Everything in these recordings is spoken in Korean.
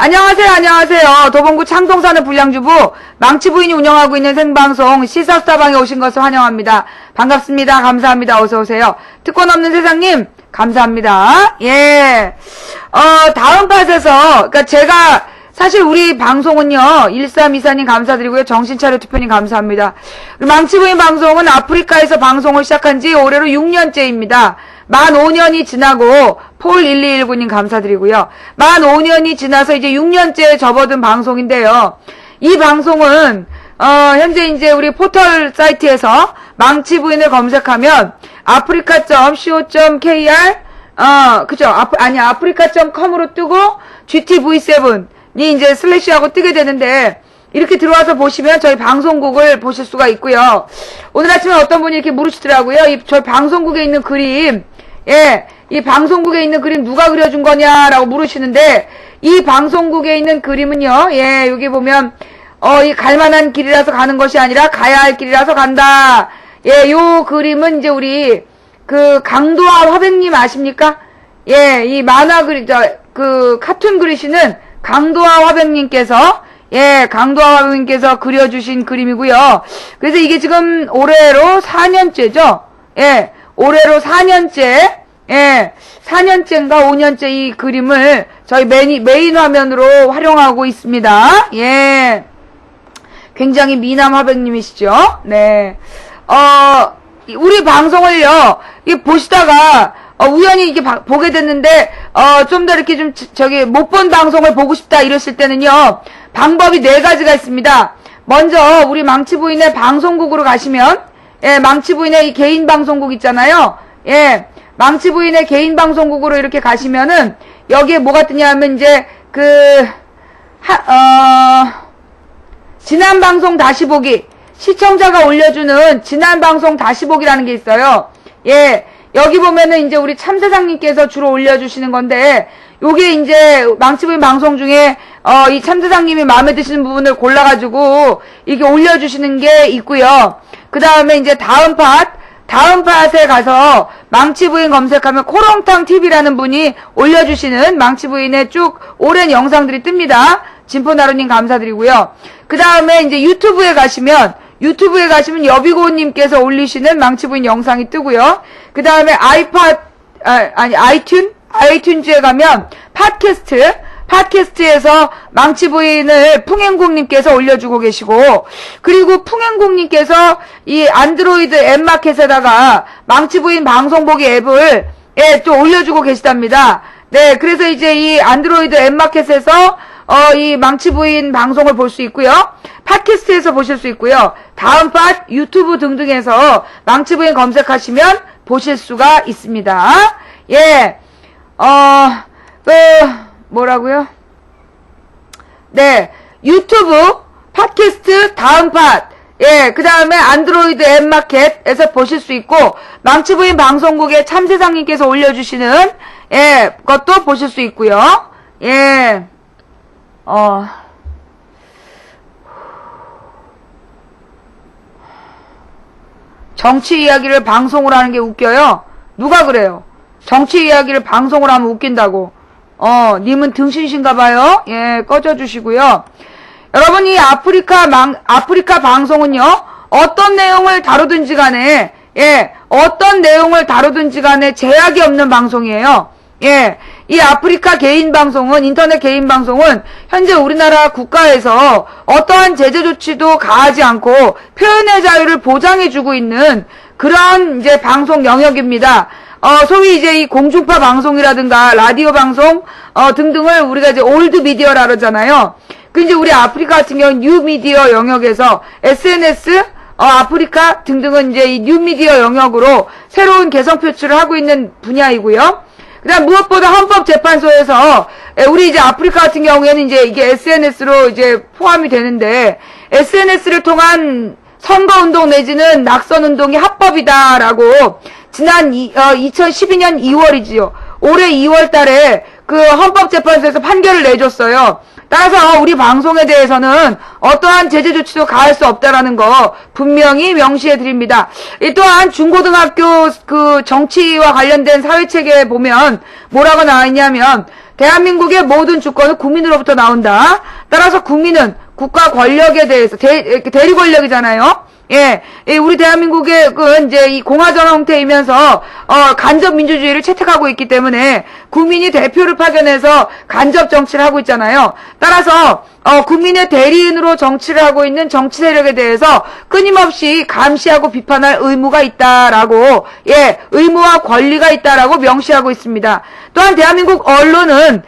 안녕하세요, 안녕하세요. 도봉구 창동 사는 불량주부 망치 부인이 운영하고 있는 생방송 시사스타방에 오신 것을 환영합니다. 반갑습니다. 감사합니다. 어서오세요. 특권 없는 세상님, 감사합니다. 예. 다음 팟에서, 그니까 제가, 사실 우리 방송은요, 1324님 감사드리고요. 정신차려 투표님 감사합니다. 망치 부인 방송은 아프리카에서 방송을 시작한 지 올해로 6년째입니다. 만 5년이 지나고 폴1219님 감사드리고요. 만 5년이 지나서 이제 6년째 접어든 방송인데요. 이 방송은 현재 이제 우리 포털 사이트에서 망치 부인을 검색하면 africa.co.kr 그죠? africa.com으로 뜨고 GTV7이 이제 슬래시하고 뜨게 되는데 이렇게 들어와서 보시면 저희 방송국을 보실 수가 있고요. 오늘 아침에 어떤 분이 이렇게 물으시더라고요. 저희 방송국에 있는 그림, 예, 이 방송국에 있는 그림 누가 그려준 거냐라고 물으시는데, 이 방송국에 있는 그림은요, 예, 여기 보면, 이 갈만한 길이라서 가는 것이 아니라 가야 할 길이라서 간다. 예, 요 그림은 이제 우리, 강도아 화백님 아십니까? 예, 이 만화 카툰 그리시는 강도아 화백님께서, 예, 강도아 화백님께서 그려주신 그림이고요. 그래서 이게 지금 올해로 4년째죠? 예, 올해로 4년째, 예, 4년째인가 5년째 이 그림을 저희 메인 화면으로 활용하고 있습니다. 예. 굉장히 미남 화백님이시죠? 네. 우리 방송을요, 보시다가, 우연히 이렇게 보게 됐는데, 좀 더 이렇게 못 본 방송을 보고 싶다 이러실 때는요, 방법이 4가지가 있습니다. 먼저, 우리 망치부인의 방송국으로 가시면, 예, 망치부인의 이 개인 방송국 있잖아요. 예, 망치부인의 개인 방송국으로 이렇게 가시면은, 여기에 뭐가 뜨냐면, 이제, 지난 방송 다시 보기, 시청자가 올려주는 지난 방송 다시 보기라는 게 있어요. 예, 여기 보면은 이제 우리 참사장님께서 주로 올려주시는 건데, 요게 이제 망치부인 방송 중에, 이 참사장님이 마음에 드시는 부분을 골라가지고, 이렇게 올려주시는 게 있고요. 그 다음에 이제 다음 팟에 가서 망치부인 검색하면 코롱탕TV라는 분이 올려주시는 망치부인의 쭉 오랜 영상들이 뜹니다. 진포나루님 감사드리고요. 그 다음에 이제 유튜브에 가시면 여비고님께서 올리시는 망치부인 영상이 뜨고요. 그 다음에 아이튠즈에 가면 팟캐스트에서 망치부인을 풍행국님께서 올려주고 계시고, 그리고 풍행국님께서 이 안드로이드 앱마켓에다가 망치부인 방송보기 앱을, 예, 또 올려주고 계시답니다. 네, 그래서 이제 이 안드로이드 앱마켓에서, 이 망치부인 방송을 볼 수 있고요. 팟캐스트에서 보실 수 있고요. 다음 팟, 유튜브 등등에서 망치부인 검색하시면 보실 수가 있습니다. 예, 뭐라고요? 네, 유튜브, 팟캐스트, 다음 팟, 예, 그 다음에 안드로이드 앱마켓에서 보실 수 있고, 망치부인 방송국에 참세상님께서 올려주시는, 예, 것도 보실 수 있고요. 예, 정치 이야기를 방송으로 하는 게 웃겨요? 누가 그래요? 정치 이야기를 방송으로 하면 웃긴다고. 님은 등신신가봐요. 예, 꺼져주시고요. 여러분, 이 아프리카 방송은요, 어떤 내용을 다루든지 간에, 예, 제약이 없는 방송이에요. 예, 이 아프리카 개인 방송은, 인터넷 개인 방송은, 현재 우리나라 국가에서 어떠한 제재 조치도 가하지 않고, 표현의 자유를 보장해주고 있는 그런 이제 방송 영역입니다. 소위 이제 이 공중파 방송이라든가 라디오 방송 등등을 우리가 이제 올드 미디어라 그러잖아요. 그 이제 우리 아프리카 같은 경우는 뉴 미디어 영역에서 SNS 아프리카 등등은 이제 이 뉴 미디어 영역으로 새로운 개성 표출을 하고 있는 분야이고요. 그다음 무엇보다 헌법재판소에서 우리 이제 아프리카 같은 경우에는 이제 이게 SNS로 이제 포함이 되는데 SNS를 통한 선거운동 내지는 낙선운동이 합법이다라고 지난 2012년 2월이지요. 올해 2월 달에 그 헌법재판소에서 판결을 내줬어요. 따라서 우리 방송에 대해서는 어떠한 제재 조치도 가할 수 없다라는 거 분명히 명시해 드립니다. 또한 중고등학교 그 정치와 관련된 사회체계에 보면 뭐라고 나와 있냐면 대한민국의 모든 주권은 국민으로부터 나온다. 따라서 국민은 국가 권력에 대해서 대리 권력이잖아요. 예, 우리 대한민국의 이제 이 공화정 형태이면서 간접 민주주의를 채택하고 있기 때문에 국민이 대표를 파견해서 간접 정치를 하고 있잖아요. 따라서 국민의 대리인으로 정치를 하고 있는 정치 세력에 대해서 끊임없이 감시하고 비판할 의무가 있다라고, 예, 의무와 권리가 있다라고 명시하고 있습니다. 또한 대한민국 언론은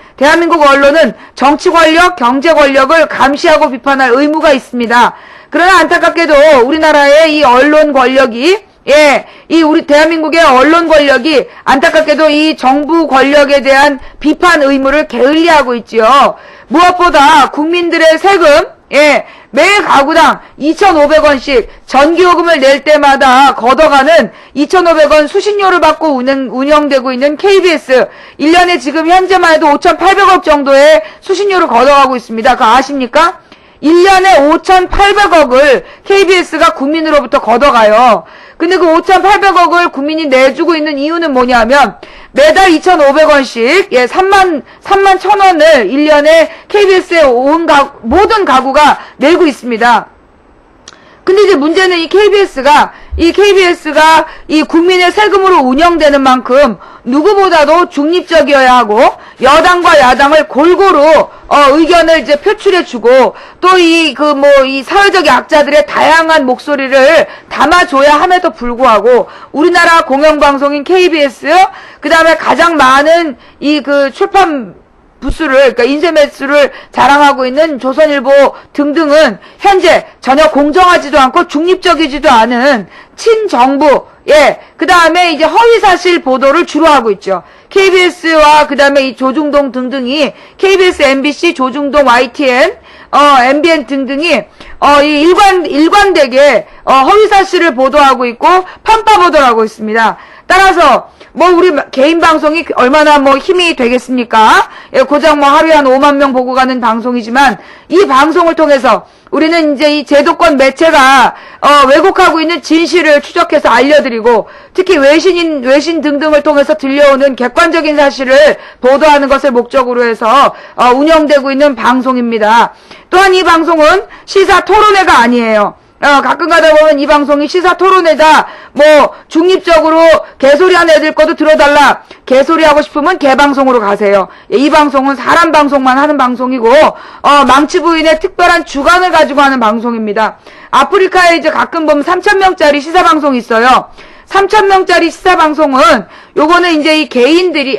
정치 권력, 경제 권력을 감시하고 비판할 의무가 있습니다. 그러나 안타깝게도 우리나라의 이 언론 권력이, 예, 이 우리 대한민국의 언론 권력이 안타깝게도 이 정부 권력에 대한 비판 의무를 게을리하고 있지요. 무엇보다 국민들의 세금, 예, 매 가구당 2,500원씩 전기요금을 낼 때마다 걷어가는 2,500원 수신료를 받고 운영되고 있는 KBS, 1년에 지금 현재만 해도 5,800억 정도의 수신료를 걷어가고 있습니다. 그거 아십니까? 1년에 5,800억을 KBS가 국민으로부터 걷어가요. 근데 그 5,800억을 국민이 내주고 있는 이유는 뭐냐면 매달 2,500원씩, 예, 3만 1,000원을 1년에 KBS에 모든 가구가 내고 있습니다. 근데 이제 문제는 이 KBS가 이 국민의 세금으로 운영되는 만큼 누구보다도 중립적이어야 하고 여당과 야당을 골고루 의견을 이제 표출해주고 또 이 사회적 약자들의 다양한 목소리를 담아줘야 함에도 불구하고 우리나라 공영방송인 KBS 그 다음에 가장 많은 출판 부수를, 그러니까 인쇄 매수를 자랑하고 있는 조선일보 등등은 현재 전혀 공정하지도 않고 중립적이지도 않은 친정부, 예, 그 다음에 이제 허위사실 보도를 주로 하고 있죠. KBS와 그 다음에 이 조중동 등등이, KBS, MBC, 조중동, YTN, MBN 등등이, 일관되게, 허위사실을 보도하고 있고, 편파 보도를 하고 있습니다. 따라서, 우리 개인 방송이 얼마나 힘이 되겠습니까? 예, 고작 하루에 한 5만 명 보고 가는 방송이지만, 이 방송을 통해서 우리는 이제 이 제도권 매체가, 왜곡하고 있는 진실을 추적해서 알려드리고, 특히 외신 등등을 통해서 들려오는 객관적인 사실을 보도하는 것을 목적으로 해서, 운영되고 있는 방송입니다. 또한 이 방송은 시사 토론회가 아니에요. 가끔 가다 보면 이 방송이 시사 토론회다, 중립적으로 개소리하는 애들 거도 들어달라. 개소리 하고 싶으면 개방송으로 가세요. 예, 이 방송은 사람 방송만 하는 방송이고, 망치 부인의 특별한 주관을 가지고 하는 방송입니다. 아프리카에 이제 가끔 보면 3,000명짜리 시사 방송이 있어요. 3,000명짜리 시사 방송은, 요거는 이제 이 개인들이,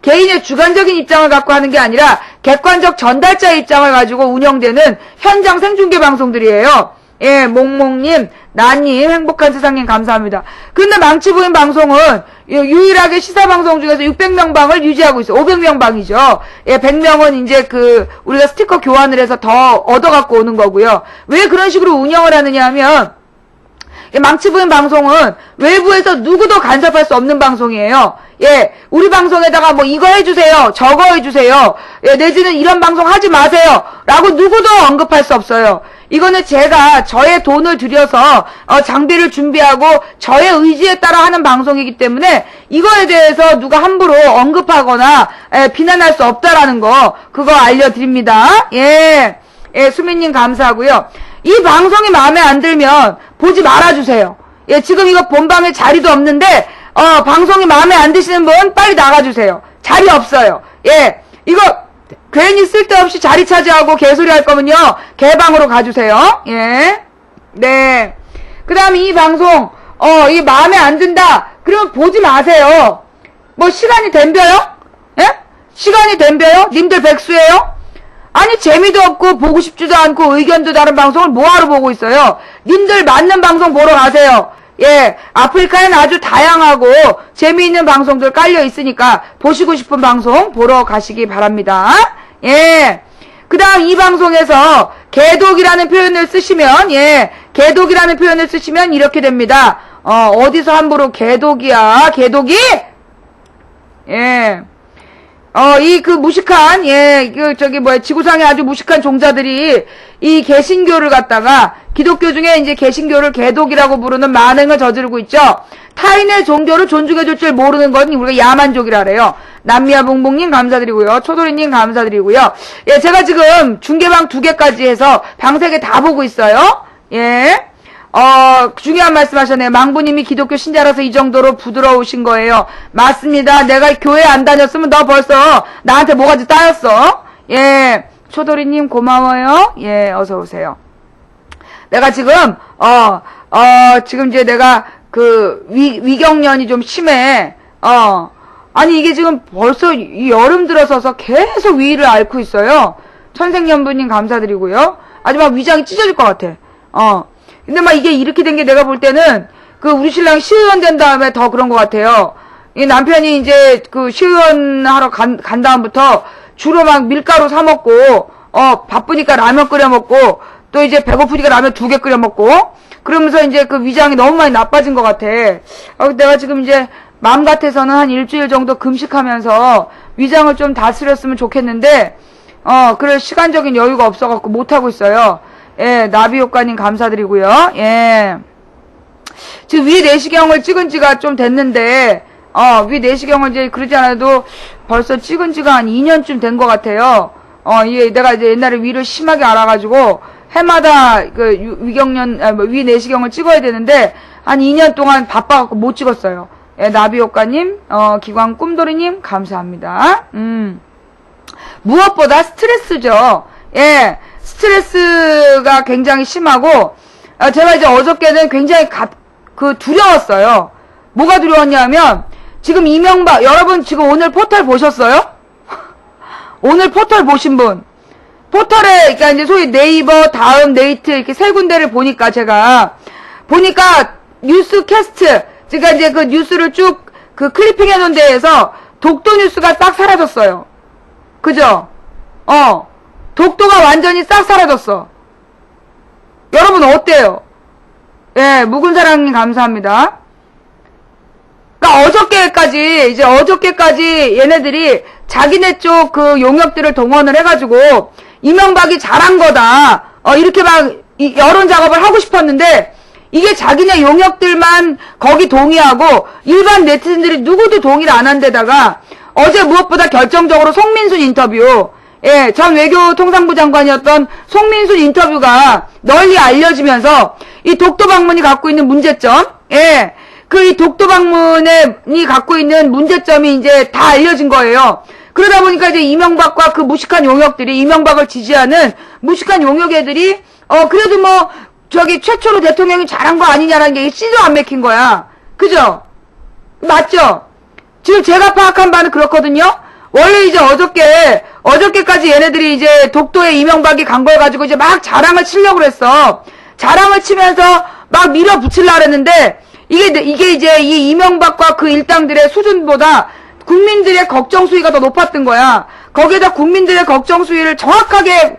개인의 주관적인 입장을 갖고 하는 게 아니라, 객관적 전달자의 입장을 가지고 운영되는 현장 생중계 방송들이에요. 예, 몽몽님, 나님, 행복한 세상님 감사합니다. 근데 망치부인 방송은 유일하게 시사방송 중에서 600명 방을 유지하고 있어요. 500명 방이죠. 예, 100명은 이제 우리가 스티커 교환을 해서 더 얻어갖고 오는 거고요. 왜 그런 식으로 운영을 하느냐 하면, 망치부인 방송은 외부에서 누구도 간섭할 수 없는 방송이에요. 예, 우리 방송에다가 이거 해주세요, 저거 해주세요, 예, 내지는 이런 방송 하지 마세요, 라고 누구도 언급할 수 없어요. 이거는 제가 저의 돈을 들여서 장비를 준비하고 저의 의지에 따라 하는 방송이기 때문에 이거에 대해서 누가 함부로 언급하거나 비난할 수 없다라는 거, 그거 알려드립니다. 예, 예, 수민님 감사하고요. 이 방송이 마음에 안 들면 보지 말아주세요. 예, 지금 이거 본방에 자리도 없는데 방송이 마음에 안 드시는 분 빨리 나가주세요. 자리 없어요. 예, 이거 괜히 쓸데없이 자리 차지하고 개소리 할 거면요, 개방으로 가주세요. 예. 네. 그 다음에 이 방송, 이 마음에 안 든다. 그러면 보지 마세요. 시간이 덤벼요? 예? 시간이 덤벼요? 님들 백수예요? 아니, 재미도 없고, 보고 싶지도 않고, 의견도 다른 방송을 뭐하러 보고 있어요? 님들 맞는 방송 보러 가세요. 예, 아프리카에는 아주 다양하고 재미있는 방송들 깔려 있으니까 보시고 싶은 방송 보러 가시기 바랍니다. 예. 그 다음 이 방송에서 개독이라는 표현을 쓰시면, 예, 개독이라는 표현을 쓰시면 이렇게 됩니다. 어디서 함부로 개독이야, 개독이? 예. 이 그 무식한, 지구상에 아주 무식한 종자들이 이 개신교를 갖다가 기독교 중에 이제 개신교를 개독이라고 부르는 만행을 저지르고 있죠. 타인의 종교를 존중해줄 줄 모르는 건 우리가 야만족이라 그래요. 남미아봉봉님 감사드리고요. 초돌이님 감사드리고요. 예, 제가 지금 중계방 2개까지 해서 방 3개 다 보고 있어요. 예. 중요한 말씀 하셨네요. 망부님이 기독교 신자라서 이 정도로 부드러우신 거예요. 맞습니다. 내가 교회 안 다녔으면 너 벌써 나한테 뭐가지 따였어. 예. 초돌이님 고마워요. 예, 어서오세요. 내가 지금, 지금 이제 내가 위경련이 좀 심해. 아니, 이게 지금 벌써 이 여름 들어서서 계속 위를 앓고 있어요. 천생연분님 감사드리고요. 아주 막 위장이 찢어질 것 같아. 근데 막 이게 이렇게 된 게 내가 볼 때는 우리 신랑이 시의원 된 다음에 더 그런 것 같아요. 이 남편이 이제 시의원 하러 간 다음부터 주로 막 밀가루 사먹고, 바쁘니까 라면 끓여 먹고, 또 이제 배고프니까 라면 2개 끓여 먹고, 그러면서 이제 위장이 너무 많이 나빠진 것 같아. 내가 지금 이제 마음 같아서는 한 일주일 정도 금식하면서 위장을 좀 다스렸으면 좋겠는데, 그럴 시간적인 여유가 없어갖고 못하고 있어요. 예, 나비효과님 감사드리고요. 예. 지금 위 내시경을 찍은 지가 좀 됐는데, 위 내시경을 이제 그러지 않아도 벌써 찍은 지가 한 2년쯤 된 것 같아요. 내가 이제 옛날에 위를 심하게 알아가지고, 해마다 위 내시경을 찍어야 되는데, 한 2년 동안 바빠갖고 못 찍었어요. 예, 나비효과님, 기광 꿈돌이님, 감사합니다. 무엇보다 스트레스죠. 예. 스트레스가 굉장히 심하고, 제가 이제 어저께는 굉장히 두려웠어요. 뭐가 두려웠냐면, 지금 여러분 지금 오늘 포털 보셨어요? 오늘 포털 보신 분. 포털에, 그러니까 이제 소위 네이버, 다음, 네이트, 이렇게 3군데를 보니까 뉴스 캐스트, 그러니까 이제 뉴스를 쭉 클리핑 해놓은 데에서 독도 뉴스가 딱 사라졌어요. 그죠? 독도가 완전히 싹 사라졌어. 여러분 어때요? 예, 묵은사랑님 감사합니다. 그러니까 어저께까지 얘네들이 자기네 쪽 용역들을 동원을 해가지고 이명박이 잘한 거다. 이렇게 막 여론 작업을 하고 싶었는데 이게 자기네 용역들만 거기 동의하고 일반 네티즌들이 누구도 동의를 안 한 데다가 어제 무엇보다 결정적으로 송민순 인터뷰, 예, 전 외교통상부 장관이었던 송민순 인터뷰가 널리 알려지면서 이 독도 방문이 갖고 있는 문제점, 예, 이 독도 방문이 갖고 있는 문제점이 이제 다 알려진 거예요. 그러다 보니까 이제 이명박과 무식한 용역들이, 이명박을 지지하는 무식한 용역애들이, 그래도 최초로 대통령이 잘한 거 아니냐라는 게 씨도 안 맥힌 거야. 그죠? 맞죠? 지금 제가 파악한 바는 그렇거든요? 원래 이제 어저께까지 얘네들이 이제 독도에 이명박이 간 걸 가지고 이제 막 자랑을 치려고 그랬어. 자랑을 치면서 막 밀어붙이려고 그랬는데, 이게 이제 이 이명박과 일당들의 수준보다 국민들의 걱정 수위가 더 높았던 거야. 거기에다 국민들의 걱정 수위를 정확하게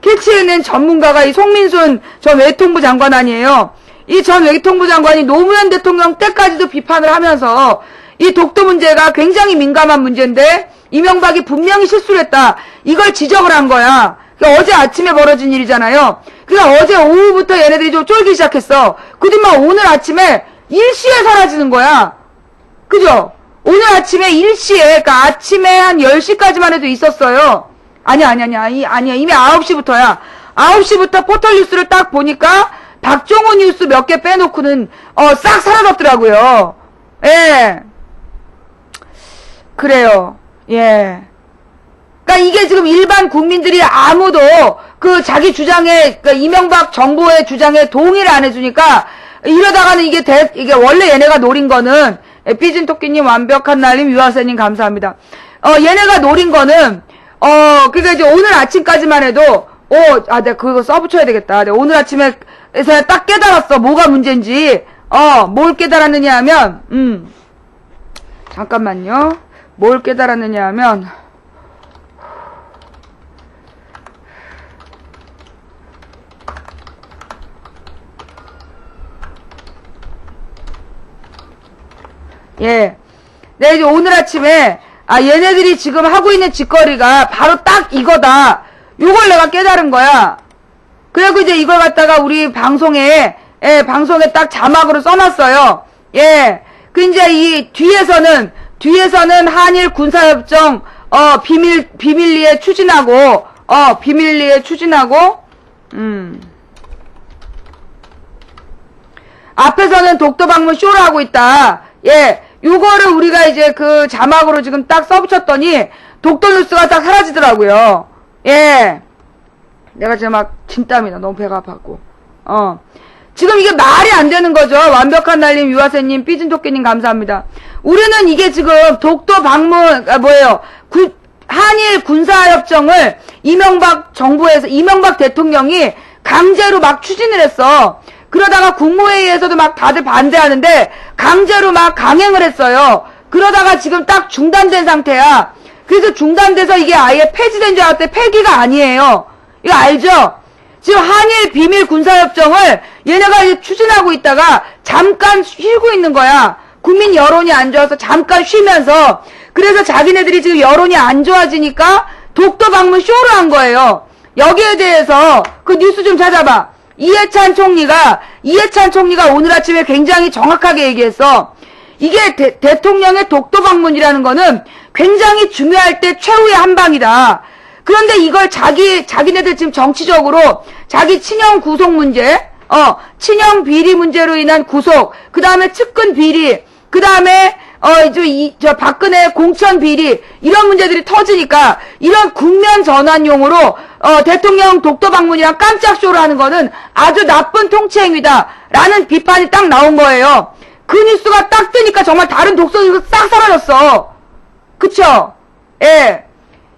캐치해낸 전문가가 이 송민순 전 외통부 장관 아니에요. 이 전 외통부 장관이 노무현 대통령 때까지도 비판을 하면서 이 독도 문제가 굉장히 민감한 문제인데 이명박이 분명히 실수를 했다. 이걸 지적을 한 거야. 그러니까 어제 아침에 벌어진 일이잖아요. 그러니까 어제 오후부터 얘네들이 좀 쫄기 시작했어. 그러더만 오늘 아침에 일시에 사라지는 거야. 그죠? 오늘 아침에 일시에, 그러니까 아침에 한 10시까지만 해도 있었어요. 아니야. 이미 9시부터야. 9시부터 포털 뉴스를 딱 보니까 박종호 뉴스 몇 개 빼놓고는 싹 사라졌더라고요. 예. 그래요. 예. 그러니까 이게 지금 일반 국민들이 아무도 자기 주장에, 이명박 정부의 주장에 동의를 안 해주니까 이러다가는 이게 원래 얘네가 노린 거는, 삐진토끼님 완벽한 날님 유아세님 감사합니다. 얘네가 노린 거는, 그러니까 이제 오늘 아침까지만 해도, 내가 그거 써붙여야 되겠다. 내가 오늘 아침에 딱 깨달았어. 뭐가 문제인지. 뭘 깨달았느냐 하면, 잠깐만요. 뭘 깨달았느냐 하면, 예. 내가 이제 오늘 아침에 아, 얘네들이 지금 하고 있는 짓거리가 바로 딱 이거다. 요걸 내가 깨달은 거야. 그래갖고 이제 이걸 갖다가 우리 방송에, 예, 방송에 딱 자막으로 써놨어요. 예. 그 이제 이 뒤에서는 한일 군사협정, 비밀리에 추진하고, 앞에서는 독도 방문 쇼를 하고 있다. 예. 요거를 우리가 이제 그 자막으로 지금 딱 써붙였더니 독도 뉴스가 딱 사라지더라고요. 예. 내가 지금 막 진땀이다. 너무 배가 아팠고. 지금 이게 말이 안 되는 거죠. 완벽한 날님, 유아세님, 삐진토끼님 감사합니다. 우리는 이게 지금 독도 방문, 한일 군사협정을 이명박 정부에서, 이명박 대통령이 강제로 막 추진을 했어. 그러다가 국무회의에서도 막 다들 반대하는데 강제로 막 강행을 했어요. 그러다가 지금 딱 중단된 상태야. 그래서 중단돼서 이게 아예 폐지된 줄 알았더니 폐기가 아니에요. 이거 알죠? 지금 한일 비밀 군사협정을 얘네가 이제 추진하고 있다가 잠깐 쉬고 있는 거야. 국민 여론이 안 좋아서 잠깐 쉬면서. 그래서 자기네들이 지금 여론이 안 좋아지니까 독도 방문 쇼를 한 거예요. 여기에 대해서 그 뉴스 좀 찾아봐. 이해찬 총리가 오늘 아침에 굉장히 정확하게 얘기했어. 이게 대통령의 독도 방문이라는 거는 굉장히 중요할 때 최후의 한 방이다. 그런데 이걸 자기네들 지금 정치적으로 자기 친형 구속 문제, 친형 비리 문제로 인한 구속, 그 다음에 측근 비리, 그 다음에 박근혜 공천 비리, 이런 문제들이 터지니까, 이런 국면 전환용으로, 대통령 독도 방문이랑 깜짝 쇼를 하는 거는 아주 나쁜 통치 행위다. 라는 비판이 딱 나온 거예요. 그 뉴스가 딱 뜨니까 정말 다른 독서가 싹 사라졌어. 그쵸? 예.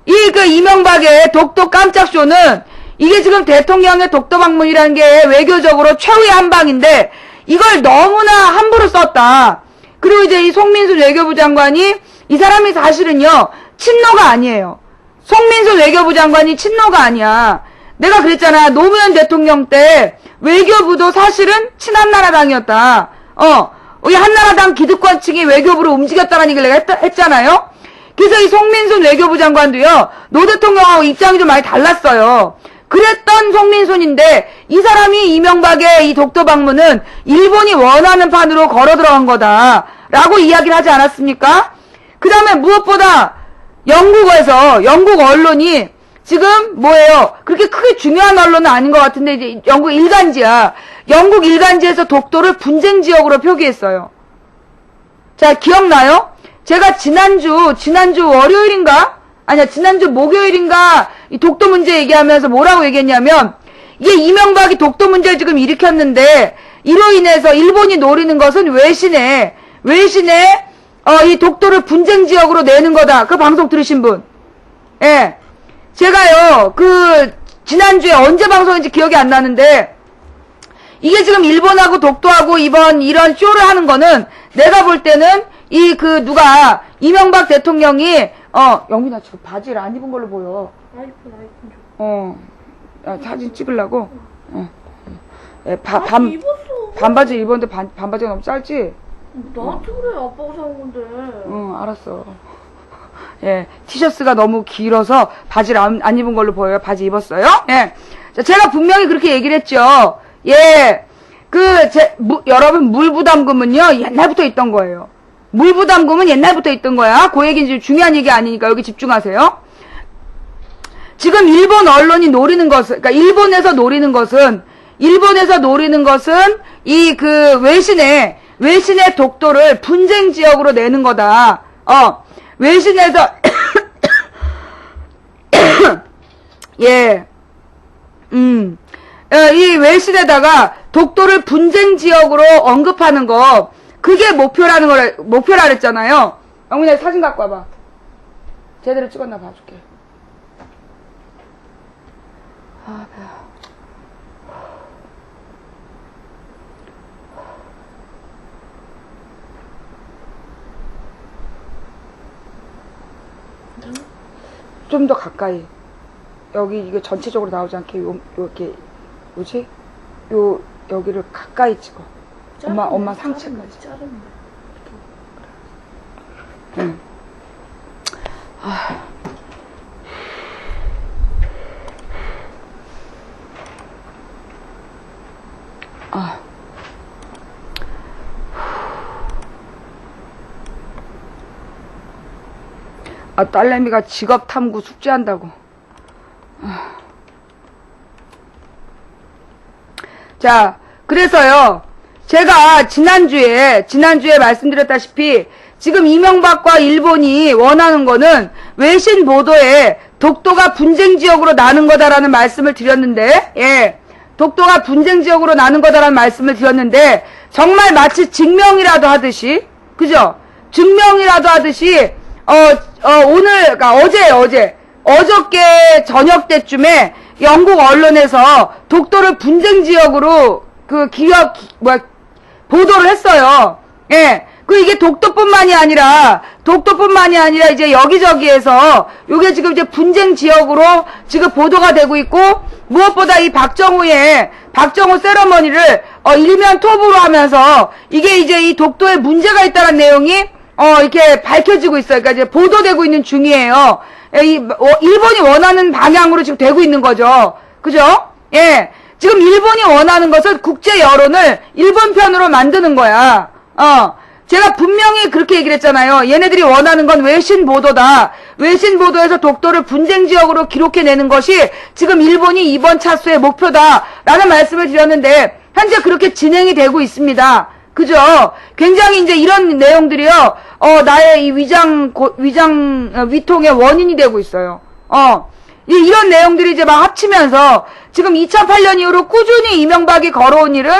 이명박의 독도 깜짝 쇼는, 이게 지금 대통령의 독도 방문이라는 게 외교적으로 최후의 한 방인데, 이걸 너무나 함부로 썼다. 그리고 이제 이 송민순 외교부 장관이, 이 사람이 사실은요, 친노가 아니에요. 송민순 외교부 장관이 친노가 아니야. 내가 그랬잖아. 노무현 대통령 때 외교부도 사실은 친한나라당이었다. 이 한나라당 기득권층이 외교부로 움직였다는 얘기를 내가 했잖아요. 그래서 이 송민순 외교부 장관도요, 노 대통령하고 입장이 좀 많이 달랐어요. 그랬던 송민순인데, 이 사람이 이명박의 이 독도 방문은 일본이 원하는 판으로 걸어 들어간 거다. 라고 이야기를 하지 않았습니까? 그 다음에 무엇보다 영국 언론이 지금 뭐예요? 그렇게 크게 중요한 언론은 아닌 것 같은데, 이제 영국 일간지야. 영국 일간지에서 독도를 분쟁지역으로 표기했어요. 자, 기억나요? 제가 지난주 월요일인가? 아니야, 지난주 목요일인가? 이 독도 문제 얘기하면서 뭐라고 얘기했냐면, 이게 이명박이 독도 문제를 지금 일으켰는데, 이로 인해서 일본이 노리는 것은 외신에, 이 독도를 분쟁지역으로 내는 거다. 그 방송 들으신 분. 예. 제가요, 지난주에 언제 방송인지 기억이 안 나는데, 이게 지금 일본하고 독도하고 이런 쇼를 하는 거는, 내가 볼 때는, 누가, 이명박 대통령이, 영민아, 지금 바지를 안 입은 걸로 보여. 아이폰 좀. 사진 찍으려고? 예, 입었어. 반바지 입었는데 반바지가 너무 짧지? 나한테 그래. 아빠가 사온 건데. 알았어. 예, 티셔츠가 너무 길어서 바지를 안 입은 걸로 보여요. 바지 입었어요? 예. 자, 제가 분명히 그렇게 얘기를 했죠. 예. 여러분, 물부담금은요, 옛날부터 있던 거예요. 물부담금은 옛날부터 있던 거야. 그 얘기는 중요한 얘기 아니니까 여기 집중하세요. 지금 일본 언론이 노리는 것은, 그러니까 일본에서 노리는 것은 외신의 독도를 분쟁 지역으로 내는 거다. 외신에서 예. 이 외신에다가 독도를 분쟁 지역으로 언급하는 거, 그게 목표라 그랬잖아요. 영민아, 사진 갖고 와봐. 제대로 찍었나 봐줄게. 아, 배야. 좀 더 가까이. 여기 이게 전체적으로 나오지 않게 이렇게 뭐지? 여기를 가까이 찍어. 엄마 상체까지. 자르면. 응. 딸내미가 직업 탐구 숙제한다고. 자, 그래서요, 제가 지난주에 말씀드렸다시피, 지금 이명박과 일본이 원하는 거는 외신 보도에 독도가 분쟁 지역으로 나는 거다라는 말씀을 드렸는데, 예, 독도가 분쟁 지역으로 나는 거다라는 말씀을 드렸는데, 정말 마치 증명이라도 하듯이, 그죠? 증명이라도 하듯이, 오늘, 그러니까 어저께 저녁 때쯤에 영국 언론에서 독도를 분쟁 지역으로 보도를 했어요. 예. 이게 독도뿐만이 아니라 이제 여기저기에서 요게 지금 이제 분쟁 지역으로 지금 보도가 되고 있고, 무엇보다 이 박정호 세러머니를, 일면 톱으로 하면서 이게 이제 이 독도에 문제가 있다는 내용이, 이렇게 밝혀지고 있어요. 그러니까 이제 보도되고 있는 중이에요. 일본이 원하는 방향으로 지금 되고 있는 거죠. 그죠? 예. 지금 일본이 원하는 것은 국제 여론을 일본 편으로 만드는 거야. 제가 분명히 그렇게 얘기를 했잖아요. 얘네들이 원하는 건 외신 보도다. 외신 보도에서 독도를 분쟁 지역으로 기록해내는 것이 지금 일본이 이번 차수의 목표다. 라는 말씀을 드렸는데, 현재 그렇게 진행이 되고 있습니다. 그죠? 굉장히 이제 이런 내용들이요, 나의 이 위통의 원인이 되고 있어요. 이런 내용들이 이제 막 합치면서, 지금 2008년 이후로 꾸준히 이명박이 걸어온 일은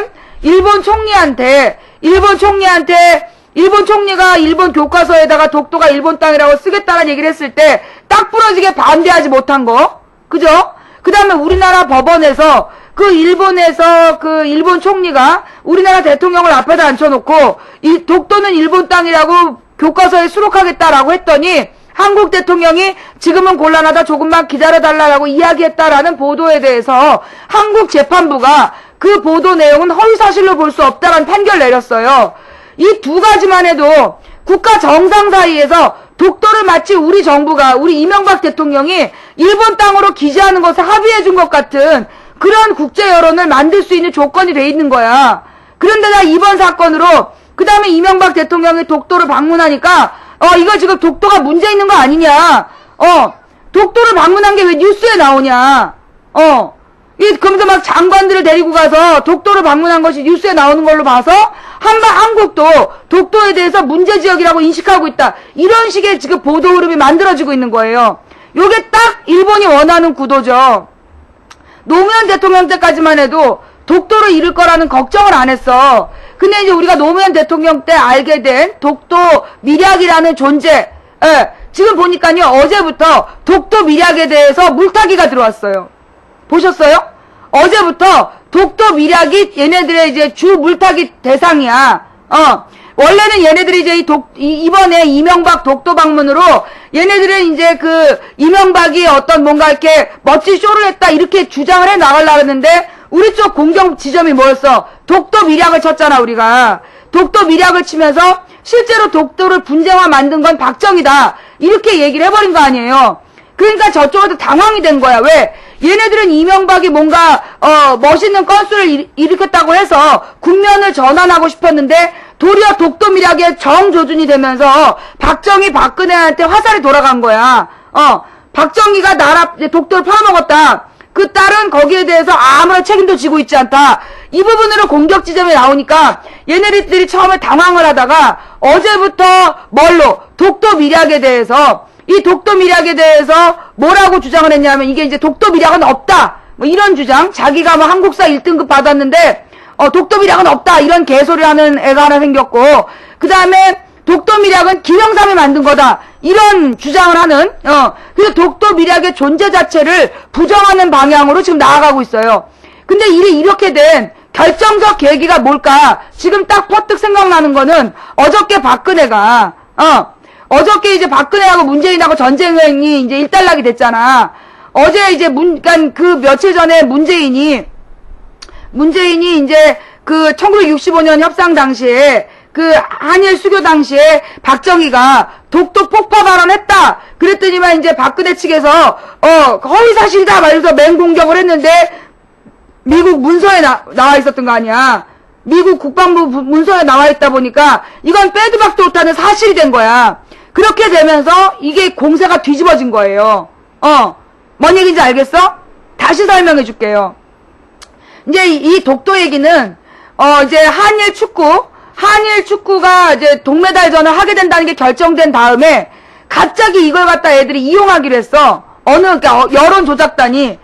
일본 총리가 일본 교과서에다가 독도가 일본 땅이라고 쓰겠다는 얘기를 했을 때 딱 부러지게 반대하지 못한 거. 그죠? 그 다음에 우리나라 법원에서 일본 총리가 우리나라 대통령을 앞에다 앉혀놓고 독도는 일본 땅이라고 교과서에 수록하겠다라고 했더니 한국 대통령이 지금은 곤란하다, 조금만 기다려달라고 이야기했다라는 보도에 대해서 한국 재판부가 그 보도 내용은 허위사실로 볼 수 없다라는 판결을 내렸어요. 이 두 가지만 해도 국가 정상 사이에서 독도를 마치 우리 정부가, 우리 이명박 대통령이 일본 땅으로 기재하는 것을 합의해 준 것 같은 그런 국제 여론을 만들 수 있는 조건이 돼 있는 거야. 그런데나 이번 사건으로 그 다음에 이명박 대통령이 독도를 방문하니까 이거 지금 독도가 문제 있는 거 아니냐. 독도를 방문한 게 왜 뉴스에 나오냐. 그러면서 막 장관들을 데리고 가서 독도를 방문한 것이 뉴스에 나오는 걸로 봐서 한국도 독도에 대해서 문제 지역이라고 인식하고 있다. 이런 식의 지금 보도 흐름이 만들어지고 있는 거예요. 요게 딱 일본이 원하는 구도죠. 노무현 대통령 때까지만 해도 독도를 잃을 거라는 걱정을 안 했어. 근데 이제 우리가 노무현 대통령 때 알게 된 독도 밀약이라는 존재, 지금 보니까요, 어제부터 독도 밀약에 대해서 물타기가 들어왔어요. 보셨어요? 어제부터 독도 밀약이 얘네들의 이제 주 물타기 대상이야. 원래는 얘네들이 이제 이번에 이명박 독도 방문으로 얘네들은 이제 이명박이 어떤 뭔가 이렇게 멋진 쇼를 했다 이렇게 주장을 해 나가려고 했는데 우리 쪽 공격 지점이 뭐였어? 독도 밀약을 쳤잖아, 우리가. 독도 밀약을 치면서 실제로 독도를 분쟁화 만든 건 박정희다. 이렇게 얘기를 해버린 거 아니에요. 그러니까 저쪽에도 당황이 된 거야. 왜? 얘네들은 이명박이 뭔가 멋있는 건수를 일으켰다고 해서 국면을 전환하고 싶었는데 도리어 독도 밀약에 정조준이 되면서 박정희 박근혜한테 화살이 돌아간 거야. 박정희가 독도를 팔아먹었다. 그 딸은 거기에 대해서 아무런 책임도 지고 있지 않다. 이 부분으로 공격 지점이 나오니까 얘네들이 처음에 당황을 하다가 어제부터 독도 밀약에 대해서 이 독도 밀약에 대해서 뭐라고 주장을 했냐면 이게 이제 독도 밀약은 없다. 뭐 이런 주장. 자기가 뭐 한국사 1등급 받았는데 독도 밀약은 없다. 이런 개소리 하는 애가 하나 생겼고 그 다음에 독도 밀약은 김영삼이 만든 거다. 이런 주장을 하는 그래서 독도 밀약의 존재 자체를 부정하는 방향으로 지금 나아가고 있어요. 근데 일이 이렇게 된 결정적 계기가 뭘까? 지금 딱 퍼뜩 생각나는 거는 어저께 박근혜가 어저께 이제 박근혜하고 문재인하고 전쟁이 이제 일단락이 됐잖아. 어제 이제 그러니까 그 며칠 전에 문재인이 이제 1965년 협상 당시에 한일 수교 당시에 박정희가 독도 폭파 발언했다. 그랬더니만 이제 박근혜 측에서 허위 사실이다 말해서 맹공격을 했는데 미국 문서에 나와 있었던 거 아니야. 미국 국방부 문서에 나와 있다 보니까 이건 빼도 박도 못하는 사실이 된 거야. 그렇게 되면서 이게 공세가 뒤집어진 거예요. 뭔 얘기인지 알겠어? 다시 설명해 줄게요. 이제 이 독도 얘기는 이제 한일 축구가 이제 동메달전을 하게 된다는 게 결정된 다음에 갑자기 이걸 갖다 애들이 이용하기로 했어. 그러니까 여론 조작단이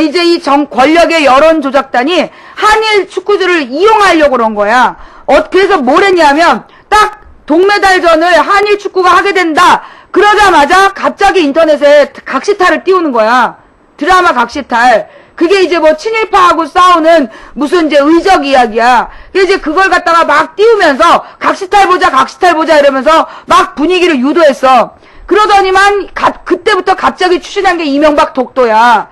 이제 이 권력의 여론 조작단이 한일 축구들을 이용하려고 그런 거야. 그래서 뭘 했냐면 딱 동메달전을 한일 축구가 하게 된다. 그러자마자 갑자기 인터넷에 각시탈을 띄우는 거야. 드라마 각시탈. 그게 이제 뭐 친일파하고 싸우는 무슨 이제 의적 이야기야. 이제 그걸 갖다가 막 띄우면서 각시탈 보자 이러면서 막 분위기를 유도했어. 그러더니만 그때부터 갑자기 추진한 게 이명박 독도야.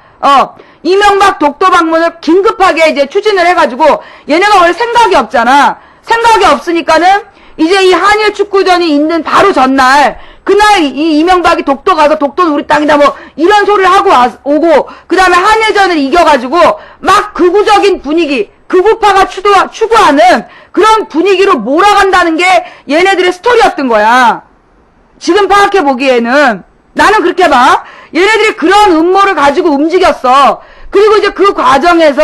이명박 독도 방문을 긴급하게 이제 추진을 해가지고 얘네가 원래 생각이 없잖아. 생각이 없으니까는 이제 이 한일 축구전이 있는 바로 전날 그날 이 이명박이 독도 가서 독도는 우리 땅이다 뭐 이런 소리를 하고 오고 그 다음에 한일전을 이겨가지고 막 극우적인 분위기 극우파가 추구하는 그런 분위기로 몰아간다는 게 얘네들의 스토리였던 거야. 지금 파악해 보기에는 나는 그렇게 봐. 얘네들이 그런 음모를 가지고 움직였어. 그리고 이제 그 과정에서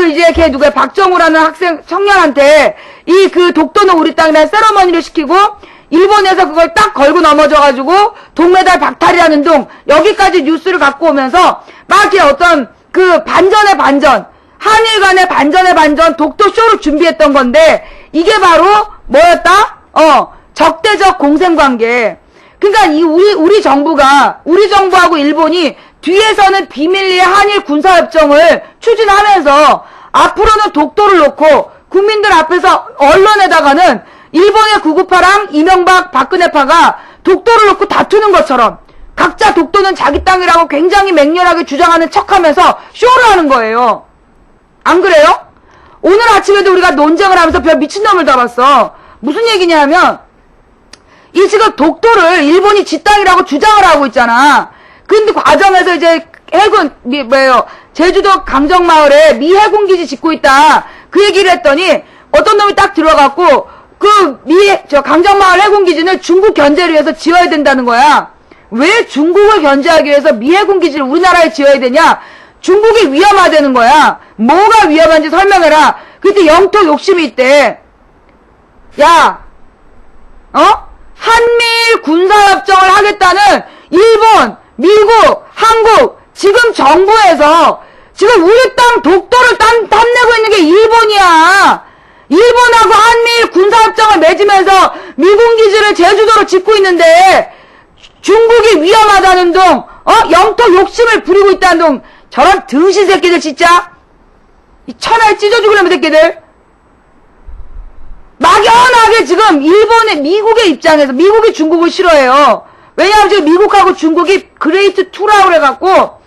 이제 걔 누구야 박정우라는 청년한테 이 독도는 우리 땅이라는 세러머니를 시키고 일본에서 그걸 딱 걸고 넘어져가지고 동메달 박탈이라는 둥 여기까지 뉴스를 갖고 오면서 막 이렇게 어떤 반전의 반전 한일 간의 반전의 반전 독도 쇼를 준비했던 건데 이게 바로 뭐였다? 적대적 공생관계. 그러니까 우리 정부하고 일본이 뒤에서는 비밀리에 한일 군사협정을 추진하면서 앞으로는 독도를 놓고 국민들 앞에서 언론에다가는 일본의 구구파랑 이명박 박근혜파가 독도를 놓고 다투는 것처럼 각자 독도는 자기 땅이라고 굉장히 맹렬하게 주장하는 척하면서 쇼를 하는 거예요. 안 그래요? 오늘 아침에도 우리가 논쟁을 하면서 별 미친놈을 잡았어. 무슨 얘기냐면 이 지금 독도를 일본이 지 땅이라고 주장을 하고 있잖아. 근데 과정에서 이제 제주도 강정마을에 미 해군기지 짓고 있다. 그 얘기를 했더니 어떤 놈이 딱 들어갔고 강정마을 해군기지는 중국 견제를 위해서 지어야 된다는 거야. 왜 중국을 견제하기 위해서 미 해군기지를 우리나라에 지어야 되냐? 중국이 위험하다는 거야. 뭐가 위험한지 설명해라. 그때 영토 욕심이 있대. 야, 한미일 군사협정을 하겠다는 일본, 미국, 한국, 지금 정부에서 지금 우리 땅 독도를 탐내고 있는 게 일본이야. 일본하고 한미일 군사협정을 맺으면서 미군 기지를 제주도로 짓고 있는데 중국이 위험하다는 둥, 영토 욕심을 부리고 있다는 둥, 저런 등신 새끼들 진짜 이 천하에 찢어 죽으려면 새끼들 막연하게 지금 미국의 입장에서 미국이 중국을 싫어해요. 왜냐하면 지금 미국하고 중국이 그레이트 투라고 해갖고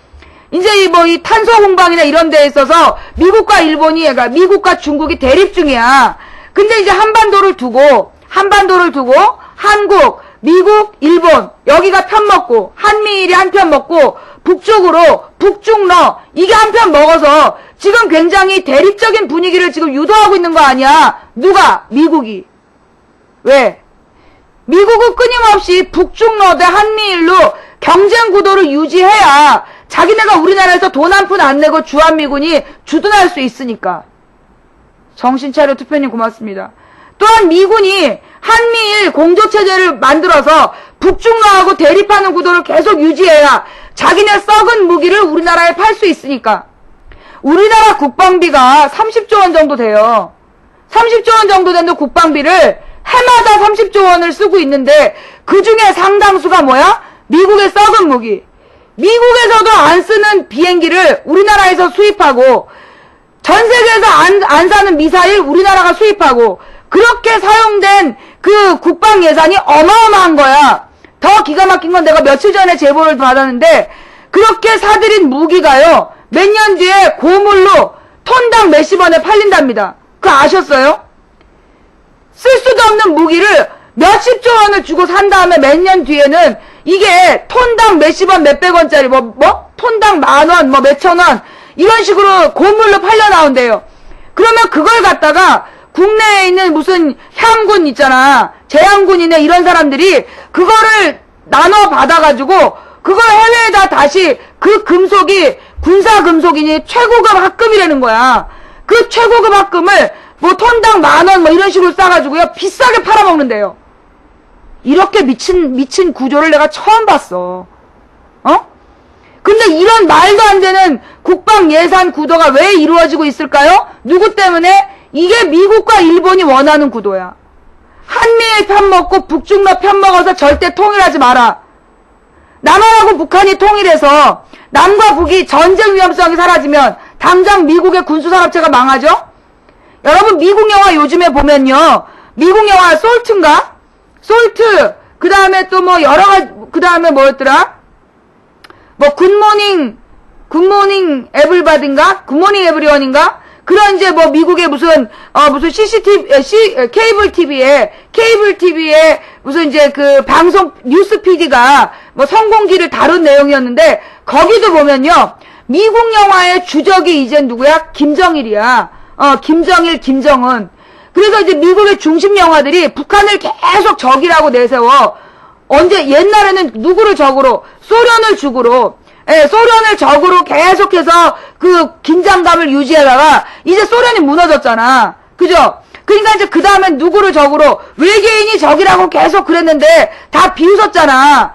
이제 이 탄소 공방이나 이런 데에 있어서 미국과 일본이 그러니까 미국과 중국이 대립 중이야. 근데 이제 한반도를 두고 한국, 미국, 일본 여기가 편 먹고 한미일이 한 편 먹고 북쪽으로 북중러 이게 한 편 먹어서 지금 굉장히 대립적인 분위기를 지금 유도하고 있는 거 아니야. 누가? 미국이. 왜? 미국은 끊임없이 북중러 대 한미일로 경쟁 구도를 유지해야 자기네가 우리나라에서 돈 한 푼 안 내고 주한미군이 주둔할 수 있으니까. 정신 차려 투표님 고맙습니다. 또한 미군이 한미일 공조체제를 만들어서 북중러하고 대립하는 구도를 계속 유지해야 자기네 썩은 무기를 우리나라에 팔 수 있으니까. 우리나라 국방비가 30조 원 정도 돼요. 30조 원 정도 되는 국방비를 해마다 30조 원을 쓰고 있는데 그 중에 상당수가 뭐야? 미국의 썩은 무기. 미국에서도 안 쓰는 비행기를 우리나라에서 수입하고 전 세계에서 안 사는 미사일 우리나라가 수입하고 그렇게 사용된 그 국방 예산이 어마어마한 거야. 더 기가 막힌 건 내가 며칠 전에 제보를 받았는데 그렇게 사들인 무기가요. 몇 년 뒤에 고물로 톤당 몇십 원에 팔린답니다. 그거 아셨어요? 쓸 수도 없는 무기를 몇십조 원을 주고 산 다음에 몇 년 뒤에는 이게 톤당 몇십 원, 몇백 원짜리, 톤당 10,000원, 몇천 원, 이런 식으로 고물로 팔려 나온대요. 그러면 그걸 갖다가 국내에 있는 무슨 향군 있잖아. 제향군이네 이런 사람들이 그거를 나눠 받아가지고 그걸 해외에다 다시 그 금속이 군사 금속이니 최고급 합금이라는 거야. 그 최고급 합금을 톤당 10,000원 이런 식으로 싸가지고요. 비싸게 팔아먹는데요. 이렇게 미친 구조를 내가 처음 봤어. 근데 이런 말도 안 되는 국방 예산 구도가 왜 이루어지고 있을까요? 누구 때문에? 이게 미국과 일본이 원하는 구도야. 한미일 편먹고 북중러 편먹어서 절대 통일하지 마라. 남한하고 북한이 통일해서 남과 북이 전쟁 위험성이 사라지면 당장 미국의 군수산업체가 망하죠? 여러분 미국 영화 요즘에 보면요. 미국 영화 솔트인가? 솔트 그 다음에 또 여러가지 그 다음에 뭐였더라? 굿모닝 에블바디인가? 굿모닝 에브리원인가? 그런 이제 미국의 무슨 CCTV, 케이블 TV에 무슨 이제 그 방송 뉴스 PD가 성공기를 다룬 내용이었는데 거기도 보면요. 미국 영화의 주적이 이제 누구야? 김정일이야. 김정일, 김정은. 그래서 이제 미국의 중심 영화들이 북한을 계속 적이라고 내세워. 옛날에는 누구를 적으로? 소련을 적으로. 소련을 적으로 계속해서 그 긴장감을 유지하다가 이제 소련이 무너졌잖아. 그죠? 그러니까 이제 그 다음엔 누구를 적으로? 외계인이 적이라고 계속 그랬는데 다 비웃었잖아.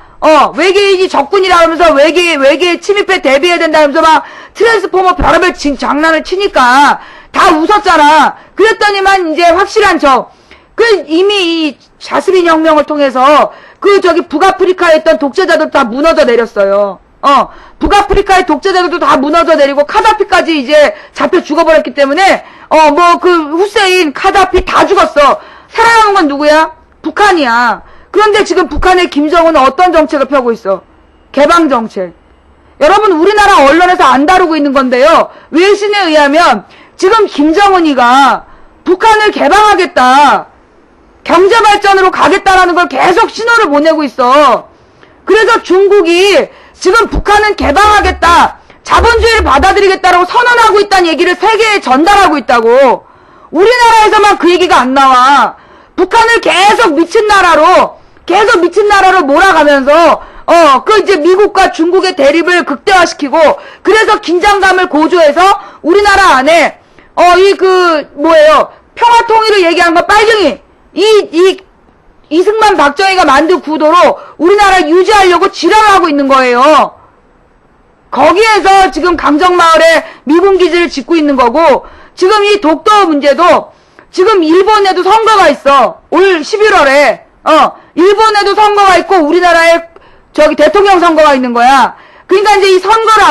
외계인이 적군이라 하면서 외계 침입에 대비해야 된다면서 막 트랜스포머 별의별 장난을 치니까 다 웃었잖아. 그랬더니만 이제 확실한 이미 이 자스민 혁명을 통해서 북아프리카에 있던 독재자들 다 무너져 내렸어요. 북아프리카의 독재자들도 다 무너져 내리고 카다피까지 이제 잡혀 죽어버렸기 때문에 후세인, 카다피 다 죽었어. 살아남은 건 누구야? 북한이야. 그런데 지금 북한의 김정은은 어떤 정책을 펴고 있어? 개방 정책. 여러분 우리나라 언론에서 안 다루고 있는 건데요. 외신에 의하면 지금 김정은이가 북한을 개방하겠다. 경제발전으로 가겠다라는 걸 계속 신호를 보내고 있어. 그래서 중국이 지금 북한은 개방하겠다. 자본주의를 받아들이겠다라고 선언하고 있다는 얘기를 세계에 전달하고 있다고. 우리나라에서만 그 얘기가 안 나와. 북한을 계속 미친 나라로 몰아가면서 이제 미국과 중국의 대립을 극대화시키고 그래서 긴장감을 고조해서 우리나라 안에 평화 통일을 얘기한 거 빨갱이 이승만 박정희가 만든 구도로 우리나라 유지하려고 지랄을 하고 있는 거예요. 거기에서 지금 강정마을에 미군 기지를 짓고 있는 거고 지금 이 독도 문제도 지금 일본에도 선거가 있어. 올 11월에 일본에도 선거가 있고 우리나라에 대통령 선거가 있는 거야. 그러니까 이제 이 선거를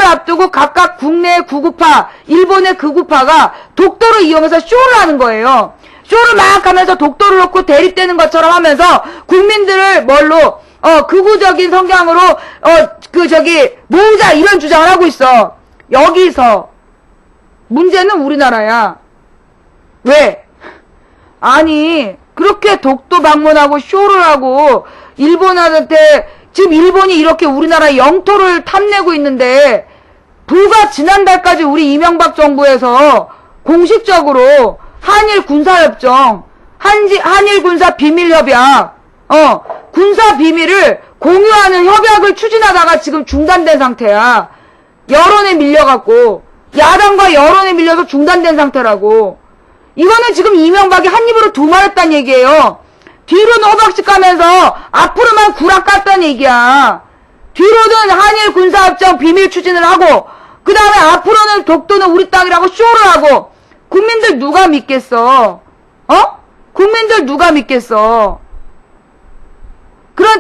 앞두고 각각 국내 구구파, 일본의 극우파가 독도를 이용해서 쇼를 하는 거예요. 쇼를 막 하면서 독도를 놓고 대립되는 것처럼 하면서 국민들을 극우적인 성향으로 모으자 이런 주장을 하고 있어. 여기서 문제는 우리나라야. 왜? 아니 그렇게 독도 방문하고 쇼를 하고 일본한테 지금 일본이 이렇게 우리나라 영토를 탐내고 있는데 불과 지난달까지 우리 이명박 정부에서 공식적으로 한일 군사협정, 한일 군사 비밀협약, 군사 비밀을 공유하는 협약을 추진하다가 지금 중단된 상태야. 여론에 밀려갖고, 야당과 여론에 밀려서 중단된 상태라고. 이거는 지금 이명박이 한 입으로 두 말했단 얘기예요. 뒤로는 호박씨 까면서 앞으로만 구락 깠단 얘기야. 뒤로는 한일 군사협정 비밀 추진을 하고, 그 다음에 앞으로는 독도는 우리 땅이라고 쇼를 하고, 국민들 누가 믿겠어? 국민들 누가 믿겠어?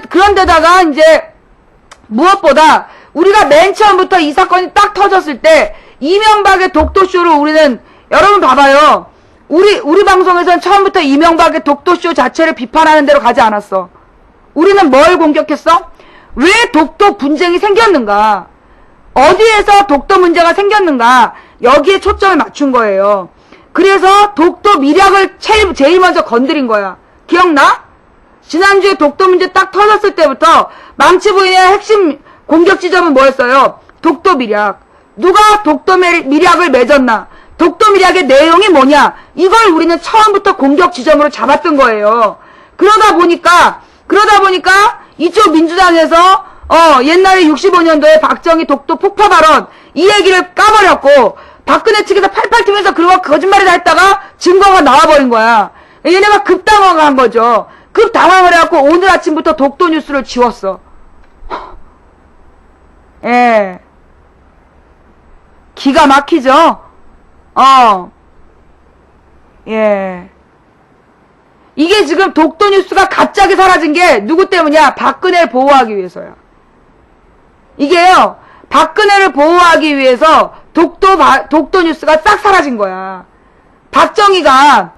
그런데다가 이제 무엇보다 우리가 맨 처음부터 이 사건이 딱 터졌을 때 이명박의 독도쇼를 우리는 여러분 봐봐요. 우리 방송에서는 처음부터 이명박의 독도쇼 자체를 비판하는 대로 가지 않았어. 우리는 뭘 공격했어? 왜 독도 분쟁이 생겼는가? 어디에서 독도 문제가 생겼는가? 여기에 초점을 맞춘 거예요. 그래서 독도 미략을 제일 먼저 건드린 거야. 기억나? 지난주에 독도 문제 딱 터졌을 때부터 망치 부인의 핵심 공격 지점은 뭐였어요? 독도 밀약. 누가 독도 밀약을 맺었나? 독도 밀약의 내용이 뭐냐? 이걸 우리는 처음부터 공격 지점으로 잡았던 거예요. 그러다 보니까 이쪽 민주당에서 옛날에 65년도에 박정희 독도 폭파 발언 이 얘기를 까버렸고 박근혜 측에서 팔팔 튀면서 그거 거짓말이다 했다가 증거가 나와버린 거야. 얘네가 급당황한 거죠. 급당황을 해갖고 오늘 아침부터 독도 뉴스를 지웠어. 예. 기가 막히죠? 예. 이게 지금 독도 뉴스가 갑자기 사라진 게 누구 때문이야? 박근혜를 보호하기 위해서야. 이게요, 박근혜를 보호하기 위해서 독도 뉴스가 싹 사라진 거야. 박정희가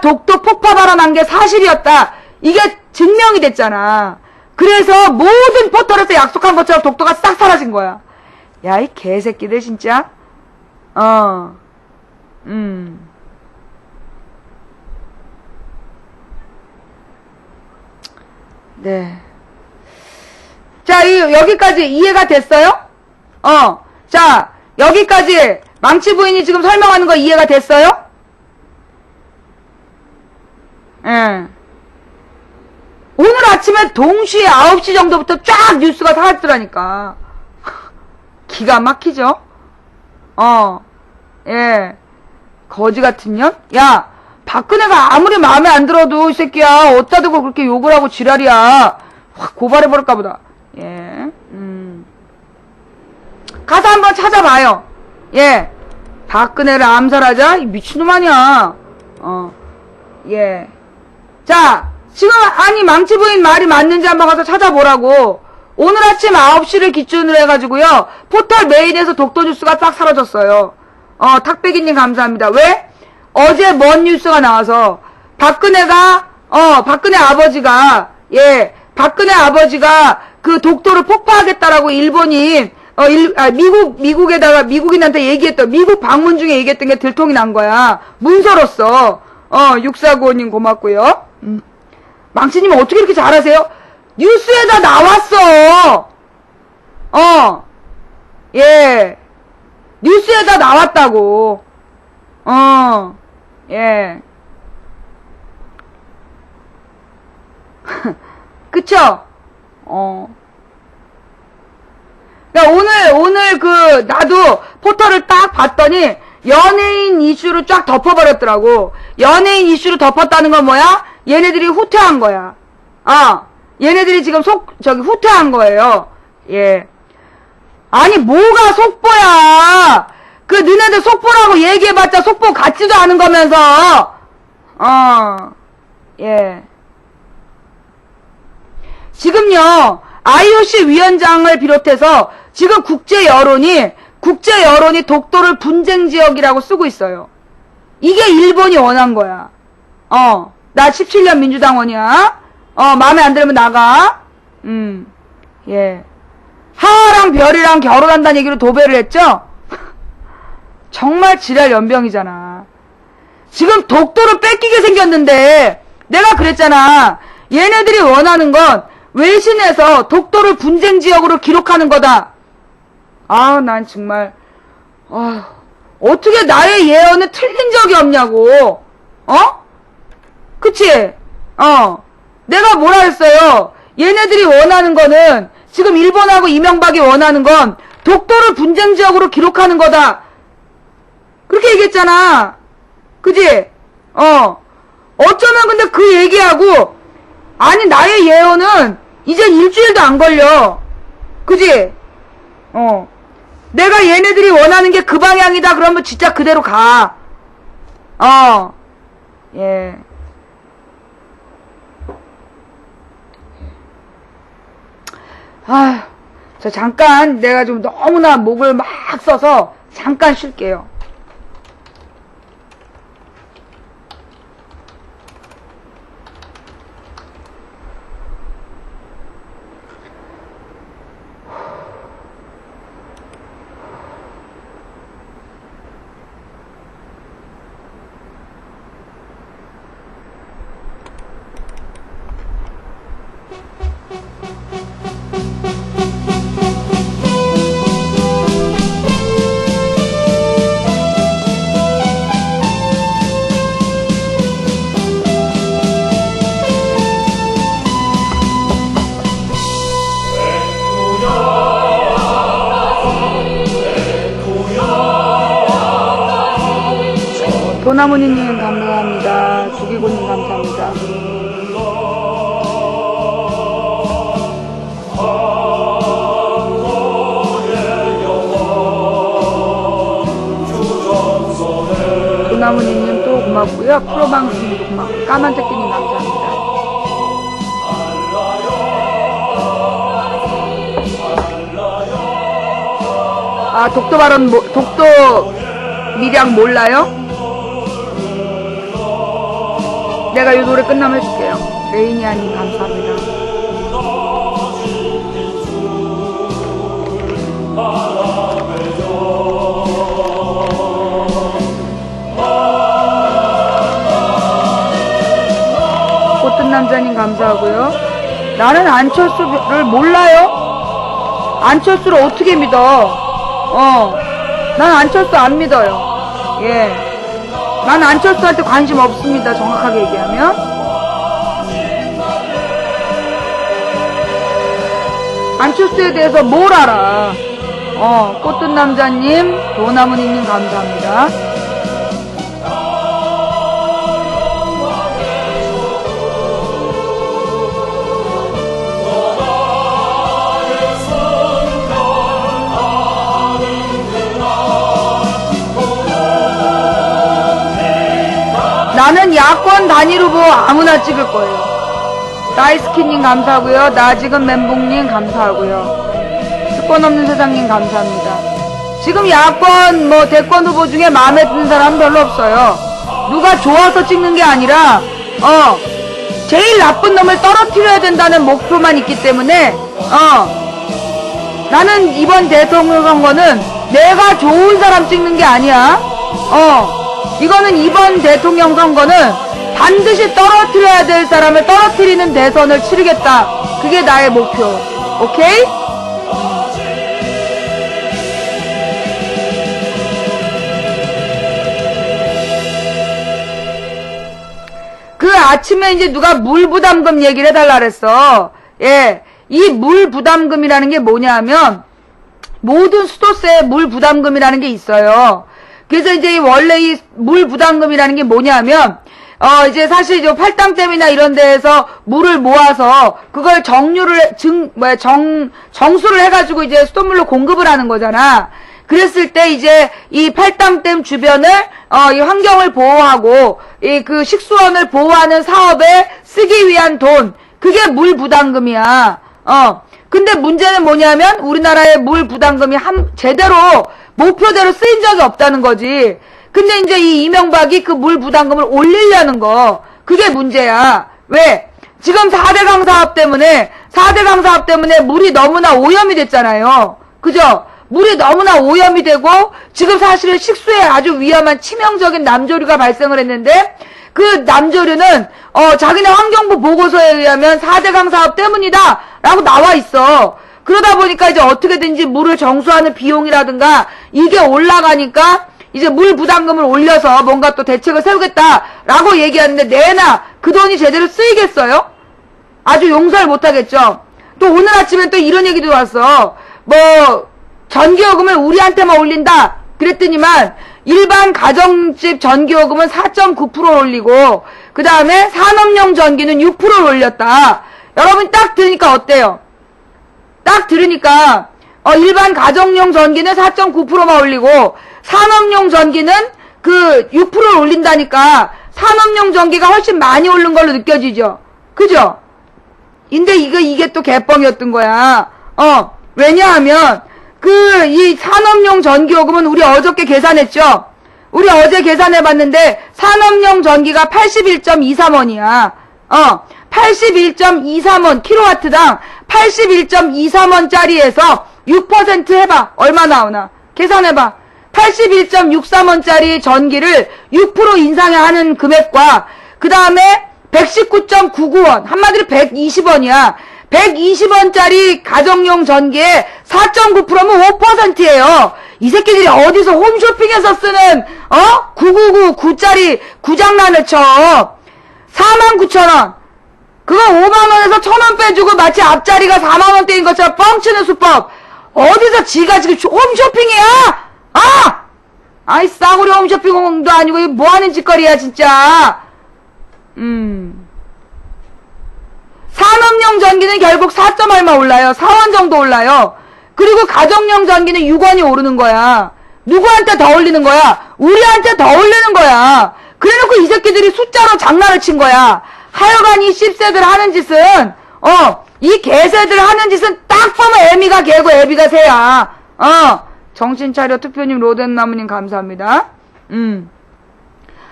독도 폭파 발언한 게 사실이었다. 이게 증명이 됐잖아. 그래서 모든 포털에서 약속한 것처럼 독도가 싹 사라진 거야. 야, 이 개새끼들 진짜. 네. 자, 여기까지 이해가 됐어요? 자, 여기까지 망치 부인이 지금 설명하는 거 이해가 됐어요? 예. 오늘 아침에 동시에 9시 정도부터 쫙 뉴스가 사라지더라니까. 기가 막히죠? 예. 거지 같은 년? 야, 박근혜가 아무리 마음에 안 들어도 이 새끼야, 어디다 두고 그렇게 욕을 하고 지랄이야. 확 고발해버릴까 보다. 예. 가서 한번 찾아봐요. 예. 박근혜를 암살하자? 이 미친놈 아니야. 예. 자, 지금, 아니, 망치 부인 말이 맞는지 한번 가서 찾아보라고. 오늘 아침 9시를 기준으로 해가지고요, 포털 메인에서 독도 뉴스가 딱 사라졌어요. 탁배기님 감사합니다. 왜? 어제 뭔 뉴스가 나와서, 박근혜 아버지가 그 독도를 폭파하겠다라고 미국인한테 얘기했던, 미국 방문 중에 얘기했던 게 들통이 난 거야. 문서로서. 6495님 고맙고요. 망치님은 어떻게 이렇게 잘하세요? 뉴스에다 나왔어! 예. 뉴스에다 나왔다고. 예. 그쵸? 그러니까 오늘 나도 포털을 딱 봤더니, 연예인 이슈로 쫙 덮어버렸더라고. 연예인 이슈로 덮었다는 건 뭐야? 얘네들이 후퇴한 거야. 얘네들이 지금 후퇴한 거예요. 예. 아니, 뭐가 속보야! 너네들 속보라고 얘기해봤자 속보 같지도 않은 거면서! 예. 지금요, IOC 위원장을 비롯해서 지금 국제 여론이 독도를 분쟁 지역이라고 쓰고 있어요. 이게 일본이 원한 거야. 나 17년 민주당원이야. 마음에 안 들면 나가. 예. 하하랑 별이랑 결혼한다는 얘기로 도배를 했죠? 정말 지랄 연병이잖아. 지금 독도를 뺏기게 생겼는데, 내가 그랬잖아. 얘네들이 원하는 건 외신에서 독도를 분쟁 지역으로 기록하는 거다. 난 정말, 어떻게 나의 예언은 틀린 적이 없냐고. 그치? 내가 뭐라 했어요? 얘네들이 원하는 거는, 지금 일본하고 이명박이 원하는 건 독도를 분쟁 지역으로 기록하는 거다. 그렇게 얘기했잖아. 그지? 어쩌면 근데 그 얘기하고, 아니, 나의 예언은 이젠 일주일도 안 걸려. 그지? 내가 얘네들이 원하는 게 그 방향이다 그러면 진짜 그대로 가. 예. 저 잠깐 내가 좀 너무나 목을 막 써서 잠깐 쉴게요. 도나무니님 감사합니다. 주기고님 감사합니다. 도나무니님 또 고맙고요. 프로방스님도 고맙고 까만새끼님 감사합니다. 아, 독도 발언, 독도 미량 몰라요? 내가 이 노래 끝나면 해줄게요. 레이니아님 감사합니다. 꽃든남자님 감사하고요. 나는 안철수를 몰라요? 안철수를 어떻게 믿어? 난 안철수 안 믿어요. 예. 난 안철수한테 관심 없습니다. 정확하게 얘기하면. 안철수에 대해서 뭘 알아? 꽃든 남자님, 도나무니님 감사합니다. 나는 야권 단일 후보 아무나 찍을 거예요. 나이스키님 감사하고요. 나지금 멘붕님 감사하고요. 특권 없는 세상님 감사합니다. 지금 야권 대권 후보 중에 마음에 드는 사람 별로 없어요. 누가 좋아서 찍는 게 아니라 제일 나쁜 놈을 떨어뜨려야 된다는 목표만 있기 때문에 나는 이번 대통령 선거는 내가 좋은 사람 찍는 게 아니야. 이거는 이번 대통령 선거는 반드시 떨어뜨려야 될 사람을 떨어뜨리는 대선을 치르겠다. 그게 나의 목표. 오케이? 그 아침에 이제 누가 물 부담금 얘기를 해달라 그랬어. 예. 이 물 부담금이라는 게 뭐냐면 모든 수도세에 물 부담금이라는 게 있어요. 그래서 이제 원래 이 물 부담금이라는 게 뭐냐면 이제 사실 이제 팔당댐이나 이런 데에서 물을 모아서 그걸 정수를 해가지고 이제 수돗물로 공급을 하는 거잖아. 그랬을 때 이제 이 팔당댐 주변을 이 환경을 보호하고 이 그 식수원을 보호하는 사업에 쓰기 위한 돈, 그게 물 부담금이야. 근데 문제는 뭐냐면 우리나라의 물 부담금이 제대로 목표대로 쓰인 적이 없다는 거지. 근데 이제 이 이명박이 그 물 부담금을 올리려는 거, 그게 문제야. 왜? 지금 4대강 사업 때문에 물이 너무나 오염이 됐잖아요. 그죠? 물이 너무나 오염이 되고 지금 사실은 식수에 아주 위험한 치명적인 남조류가 발생을 했는데 그 남조류는 자기네 환경부 보고서에 의하면 4대강 사업 때문이다 라고 나와 있어. 그러다 보니까 이제 어떻게든지 물을 정수하는 비용이라든가 이게 올라가니까 이제 물 부담금을 올려서 뭔가 또 대책을 세우겠다라고 얘기하는데 내나 그 돈이 제대로 쓰이겠어요? 아주 용서를 못하겠죠. 또 오늘 아침엔 또 이런 얘기도 왔어. 전기요금을 우리한테만 올린다 그랬더니만 일반 가정집 전기요금은 4.9% 올리고 그 다음에 산업용 전기는 6%를 올렸다. 여러분 딱 들으니까 어때요? 딱 들으니까 일반 가정용 전기는 4.9%만 올리고 산업용 전기는 그 6%를 올린다니까 산업용 전기가 훨씬 많이 오른 걸로 느껴지죠. 그죠? 근데 이게 또 개뻥이었던 거야. 왜냐하면 이 산업용 전기요금은 우리 어저께 계산했죠? 우리 어제 계산해봤는데 산업용 전기가 81.23원이야. 81.23원 킬로와트당 81.23원짜리에서 6% 해봐. 얼마 나오나? 계산해봐. 81.63원짜리 전기를 6% 인상하는 금액과 그 다음에 119.99원 한마디로 120원이야. 120원짜리 가정용 전기에 4.9%면 5%예요. 이 새끼들이 어디서 홈쇼핑에서 쓰는 9999짜리 구장난을 쳐. 49,000원. 그거 5만원에서 1,000원 빼주고 마치 앞자리가 4만원대인 것처럼 뻥치는 수법. 어디서 지가 지금 홈쇼핑이야? 아이, 싸구려 홈쇼핑도 아니고, 이거 뭐 하는 짓거리야, 진짜. 산업용 전기는 결국 4점 얼마 올라요. 4원 정도 올라요. 그리고 가정용 전기는 6원이 오르는 거야. 누구한테 더 올리는 거야? 우리한테 더 올리는 거야. 그래놓고 이 새끼들이 숫자로 장난을 친 거야. 하여간 이 씹새들 하는 짓은, 이 개새들 하는 짓은 딱 보면 애미가 개고 애비가 새야. 정신 차려 투표님 로덴나무님 감사합니다.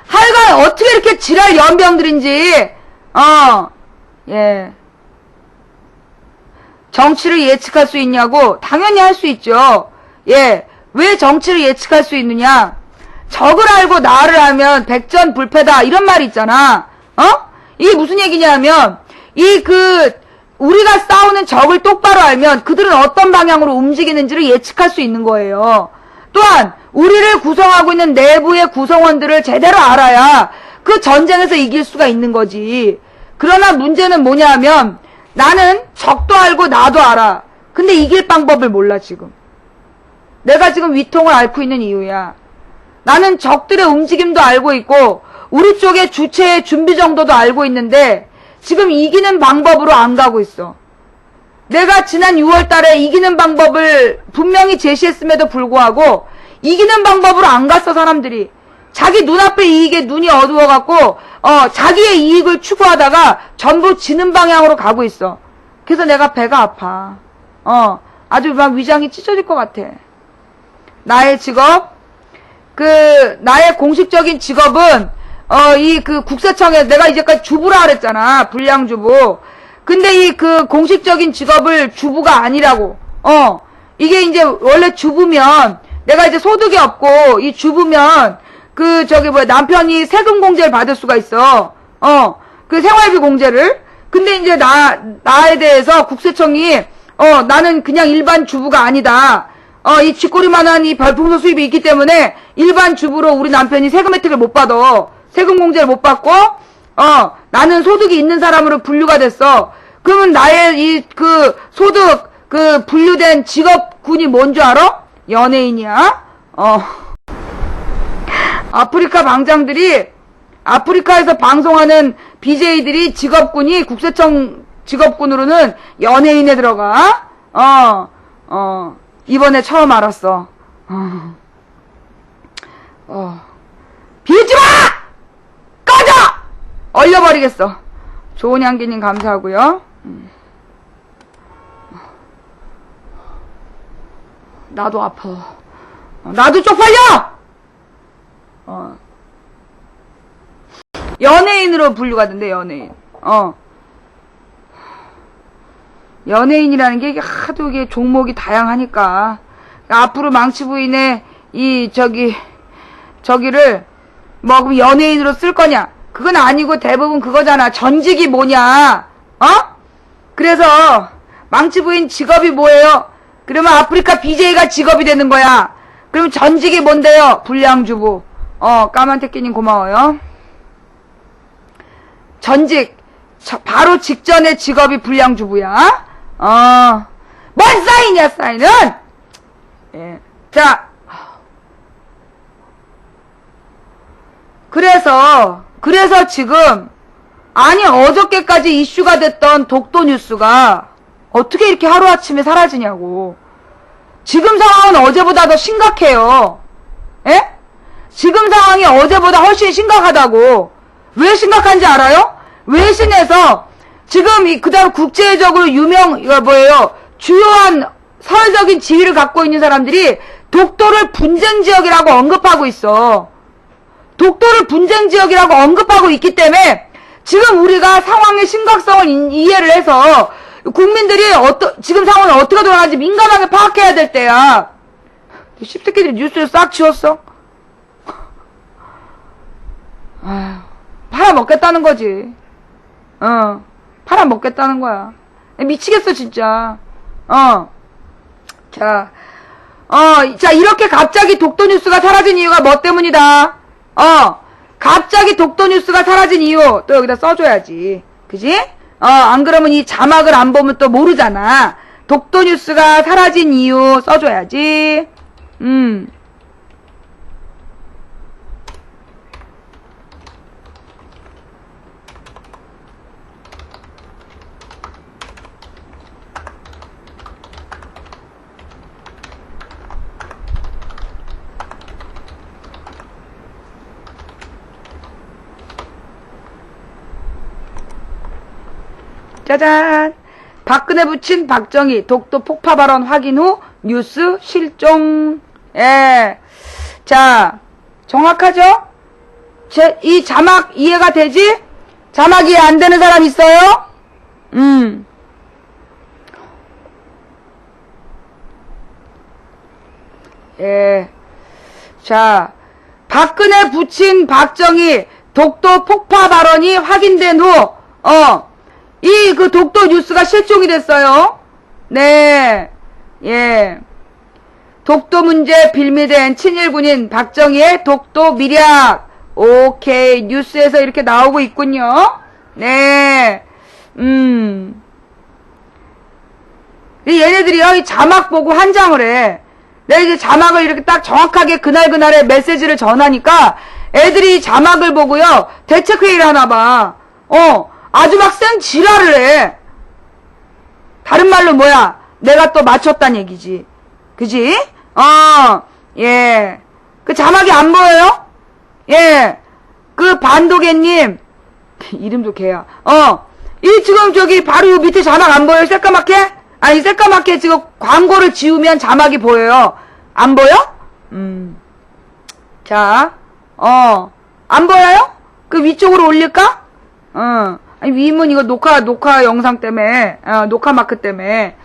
하여간 어떻게 이렇게 지랄 연병들인지, 예. 정치를 예측할 수 있냐고? 당연히 할 수 있죠. 예. 왜 정치를 예측할 수 있느냐? 적을 알고 나를 알면 백전불패다. 이런 말이 있잖아. 이게 무슨 얘기냐면, 우리가 싸우는 적을 똑바로 알면 그들은 어떤 방향으로 움직이는지를 예측할 수 있는 거예요. 또한, 우리를 구성하고 있는 내부의 구성원들을 제대로 알아야 그 전쟁에서 이길 수가 있는 거지. 그러나 문제는 뭐냐 하면, 나는 적도 알고 나도 알아. 근데 이길 방법을 몰라, 지금. 내가 지금 위통을 앓고 있는 이유야. 나는 적들의 움직임도 알고 있고, 우리 쪽의 주체의 준비 정도도 알고 있는데, 지금 이기는 방법으로 안 가고 있어. 내가 지난 6월 달에 이기는 방법을 분명히 제시했음에도 불구하고, 이기는 방법으로 안 갔어, 사람들이. 자기 눈앞의 이익에 눈이 어두워갖고, 자기의 이익을 추구하다가 전부 지는 방향으로 가고 있어. 그래서 내가 배가 아파. 아주 막 위장이 찢어질 것 같아. 나의 직업, 나의 공식적인 직업은, 국세청에 내가 이제까지 주부라 그랬잖아. 불량주부. 근데 공식적인 직업을 주부가 아니라고. 이게 이제 원래 주부면, 내가 이제 소득이 없고, 이 주부면, 남편이 세금 공제를 받을 수가 있어. 생활비 공제를. 근데 이제 나에 대해서 국세청이, 나는 그냥 일반 주부가 아니다. 이 쥐꼬리만한 이 별풍선 수입이 있기 때문에 일반 주부로 우리 남편이 세금 혜택을 못 받아. 세금 공제를 못 받고, 나는 소득이 있는 사람으로 분류가 됐어. 그러면 나의 소득, 분류된 직업군이 뭔 줄 알아? 연예인이야? 아프리카 방장들이, 아프리카에서 방송하는 BJ들이 직업군이 국세청 직업군으로는 연예인에 들어가. 이번에 처음 알았어. 비웃지 마! 꺼져! 얼려버리겠어. 좋은 향기님 감사하고요. 나도 아파. 나도 쪽팔려! 연예인으로 분류가 된대, 연예인. 연예인이라는 게 이게 하도 이게 종목이 다양하니까. 앞으로 망치 부인의 저기를 뭐 그럼 연예인으로 쓸 거냐? 그건 아니고 대부분 그거잖아. 전직이 뭐냐? 그래서 망치 부인 직업이 뭐예요? 그러면 아프리카 BJ가 직업이 되는 거야. 그럼 전직이 뭔데요? 불량주부. 까만테끼님 고마워요. 전직. 바로 직전의 직업이 불량주부야. 뭔 사인이야, 사인은? 예. 자. 그래서 지금, 아니, 어저께까지 이슈가 됐던 독도 뉴스가 어떻게 이렇게 하루아침에 사라지냐고. 지금 상황은 어제보다 더 심각해요. 예? 지금 상황이 어제보다 훨씬 심각하다고. 왜 심각한지 알아요? 외신에서 지금 그다음 국제적으로 주요한 사회적인 지위를 갖고 있는 사람들이 독도를 분쟁 지역이라고 언급하고 있어. 독도를 분쟁 지역이라고 언급하고 있기 때문에 지금 우리가 상황의 심각성을 이해를 해서 국민들이 지금 상황이 어떻게 돌아가는지 민감하게 파악해야 될 때야. 씹새끼들이 뉴스를 싹 지웠어. 아휴, 팔아먹겠다는 거지. 팔아먹겠다는 거야. 미치겠어, 진짜. 자, 이렇게 갑자기 독도 뉴스가 사라진 이유가 뭐 때문이다? 갑자기 독도 뉴스가 사라진 이유, 또 여기다 써줘야지. 그지? 안 그러면 이 자막을 안 보면 또 모르잖아. 독도 뉴스가 사라진 이유 써줘야지. 짜잔. 박근혜 부친 박정희 독도 폭파 발언 확인 후 뉴스 실종. 예. 자, 정확하죠? 이 자막 이해가 되지? 자막 이해 안 되는 사람 있어요? 예. 자, 박근혜 부친 박정희 독도 폭파 발언이 확인된 후, 이 그 독도 뉴스가 실종이 됐어요. 네. 예. 독도 문제 빌미된 친일 군인 박정희의 독도 미략. 오케이. 뉴스에서 이렇게 나오고 있군요. 네. 얘네들이요, 이 자막 보고 환장을 해. 내가 이제 자막을 이렇게 딱 정확하게 그날그날의 메시지를 전하니까 애들이 자막을 보고요, 대책회의를 하나봐. 아주 막 쌩 지랄을 해. 다른 말로 뭐야? 내가 또 맞췄단 얘기지. 그지? 예. 그 자막이 안 보여요? 예. 그 반도개님. 이름도 개야. 이 지금 저기 바로 밑에 자막 안 보여요? 새까맣게? 아니, 새까맣게 지금 광고를 지우면 자막이 보여요. 안 보여? 자, 안 보여요? 그 위쪽으로 올릴까? 아니, 위문 이거 녹화 영상 때문에, 녹화 마크 때문에.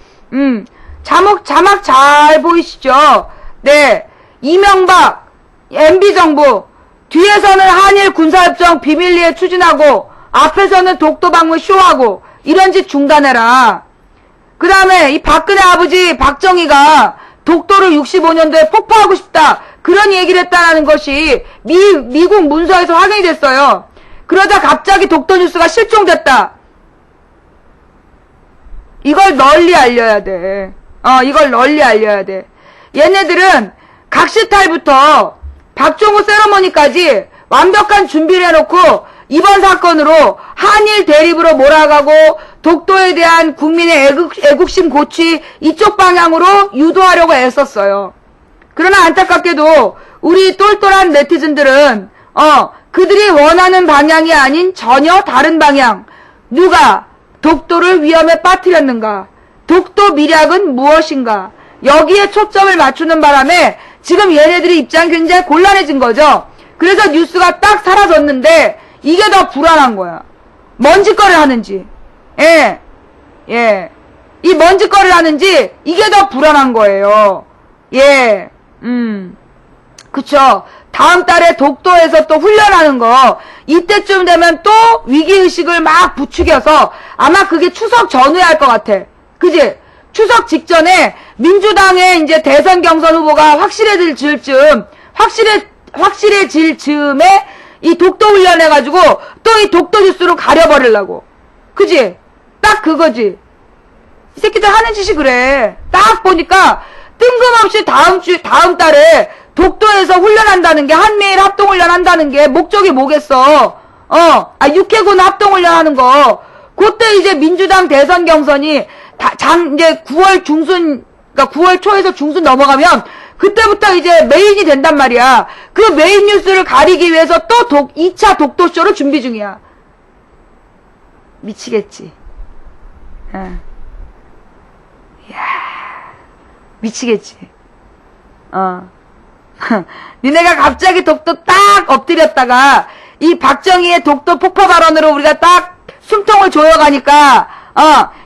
자막 잘 보이시죠? 네. 이명박, MB정부, 뒤에서는 한일 군사협정 비밀리에 추진하고, 앞에서는 독도 방문 쇼하고, 이런 짓 중단해라. 그 다음에 이 박근혜 아버지 박정희가 독도를 65년도에 폭파하고 싶다. 그런 얘기를 했다는 것이 미국 문서에서 확인이 됐어요. 그러다 갑자기 독도 뉴스가 실종됐다. 이걸 널리 알려야 돼. 이걸 널리 알려야 돼. 얘네들은 각시탈부터 박종우 세러머니까지 완벽한 준비를 해놓고 이번 사건으로 한일 대립으로 몰아가고 독도에 대한 국민의 애국심 고취 이쪽 방향으로 유도하려고 애썼어요. 그러나 안타깝게도 우리 똘똘한 네티즌들은 그들이 원하는 방향이 아닌 전혀 다른 방향. 누가 독도를 위험에 빠뜨렸는가? 독도 미략은 무엇인가? 여기에 초점을 맞추는 바람에 지금 얘네들의 입장이 굉장히 곤란해진 거죠. 그래서 뉴스가 딱 사라졌는데 이게 더 불안한 거야. 뭔 짓거리를 하는지. 예. 이 뭔 짓거리를 하는지 이게 더 불안한 거예요. 예. 그쵸. 다음 달에 독도에서 또 훈련하는 거, 이때쯤 되면 또 위기의식을 막 부추겨서 아마 그게 추석 전후에 할 것 같아. 그지? 추석 직전에 민주당의 이제 대선 경선 후보가 확실해질 즈음에 이 독도 훈련해가지고 또 이 독도 뉴스로 가려버리려고. 그지? 딱 그거지. 이 새끼들 하는 짓이 그래. 딱 보니까 뜬금없이 다음 달에 독도에서 훈련한다는 게, 한미일 합동훈련 한다는 게 목적이 뭐겠어. 육해군 합동훈련 하는 거. 그때 이제 민주당 대선 경선이 이제 9월 중순, 그러니까 9월 초에서 중순 넘어가면 그때부터 이제 메인이 된단 말이야. 그 메인 뉴스를 가리기 위해서 또 2차 독도쇼를 준비 중이야. 미치겠지. 이야, 미치겠지. 니네가 갑자기 독도 딱 엎드렸다가 이 박정희의 독도 폭파 발언으로 우리가 딱 숨통을 조여가니까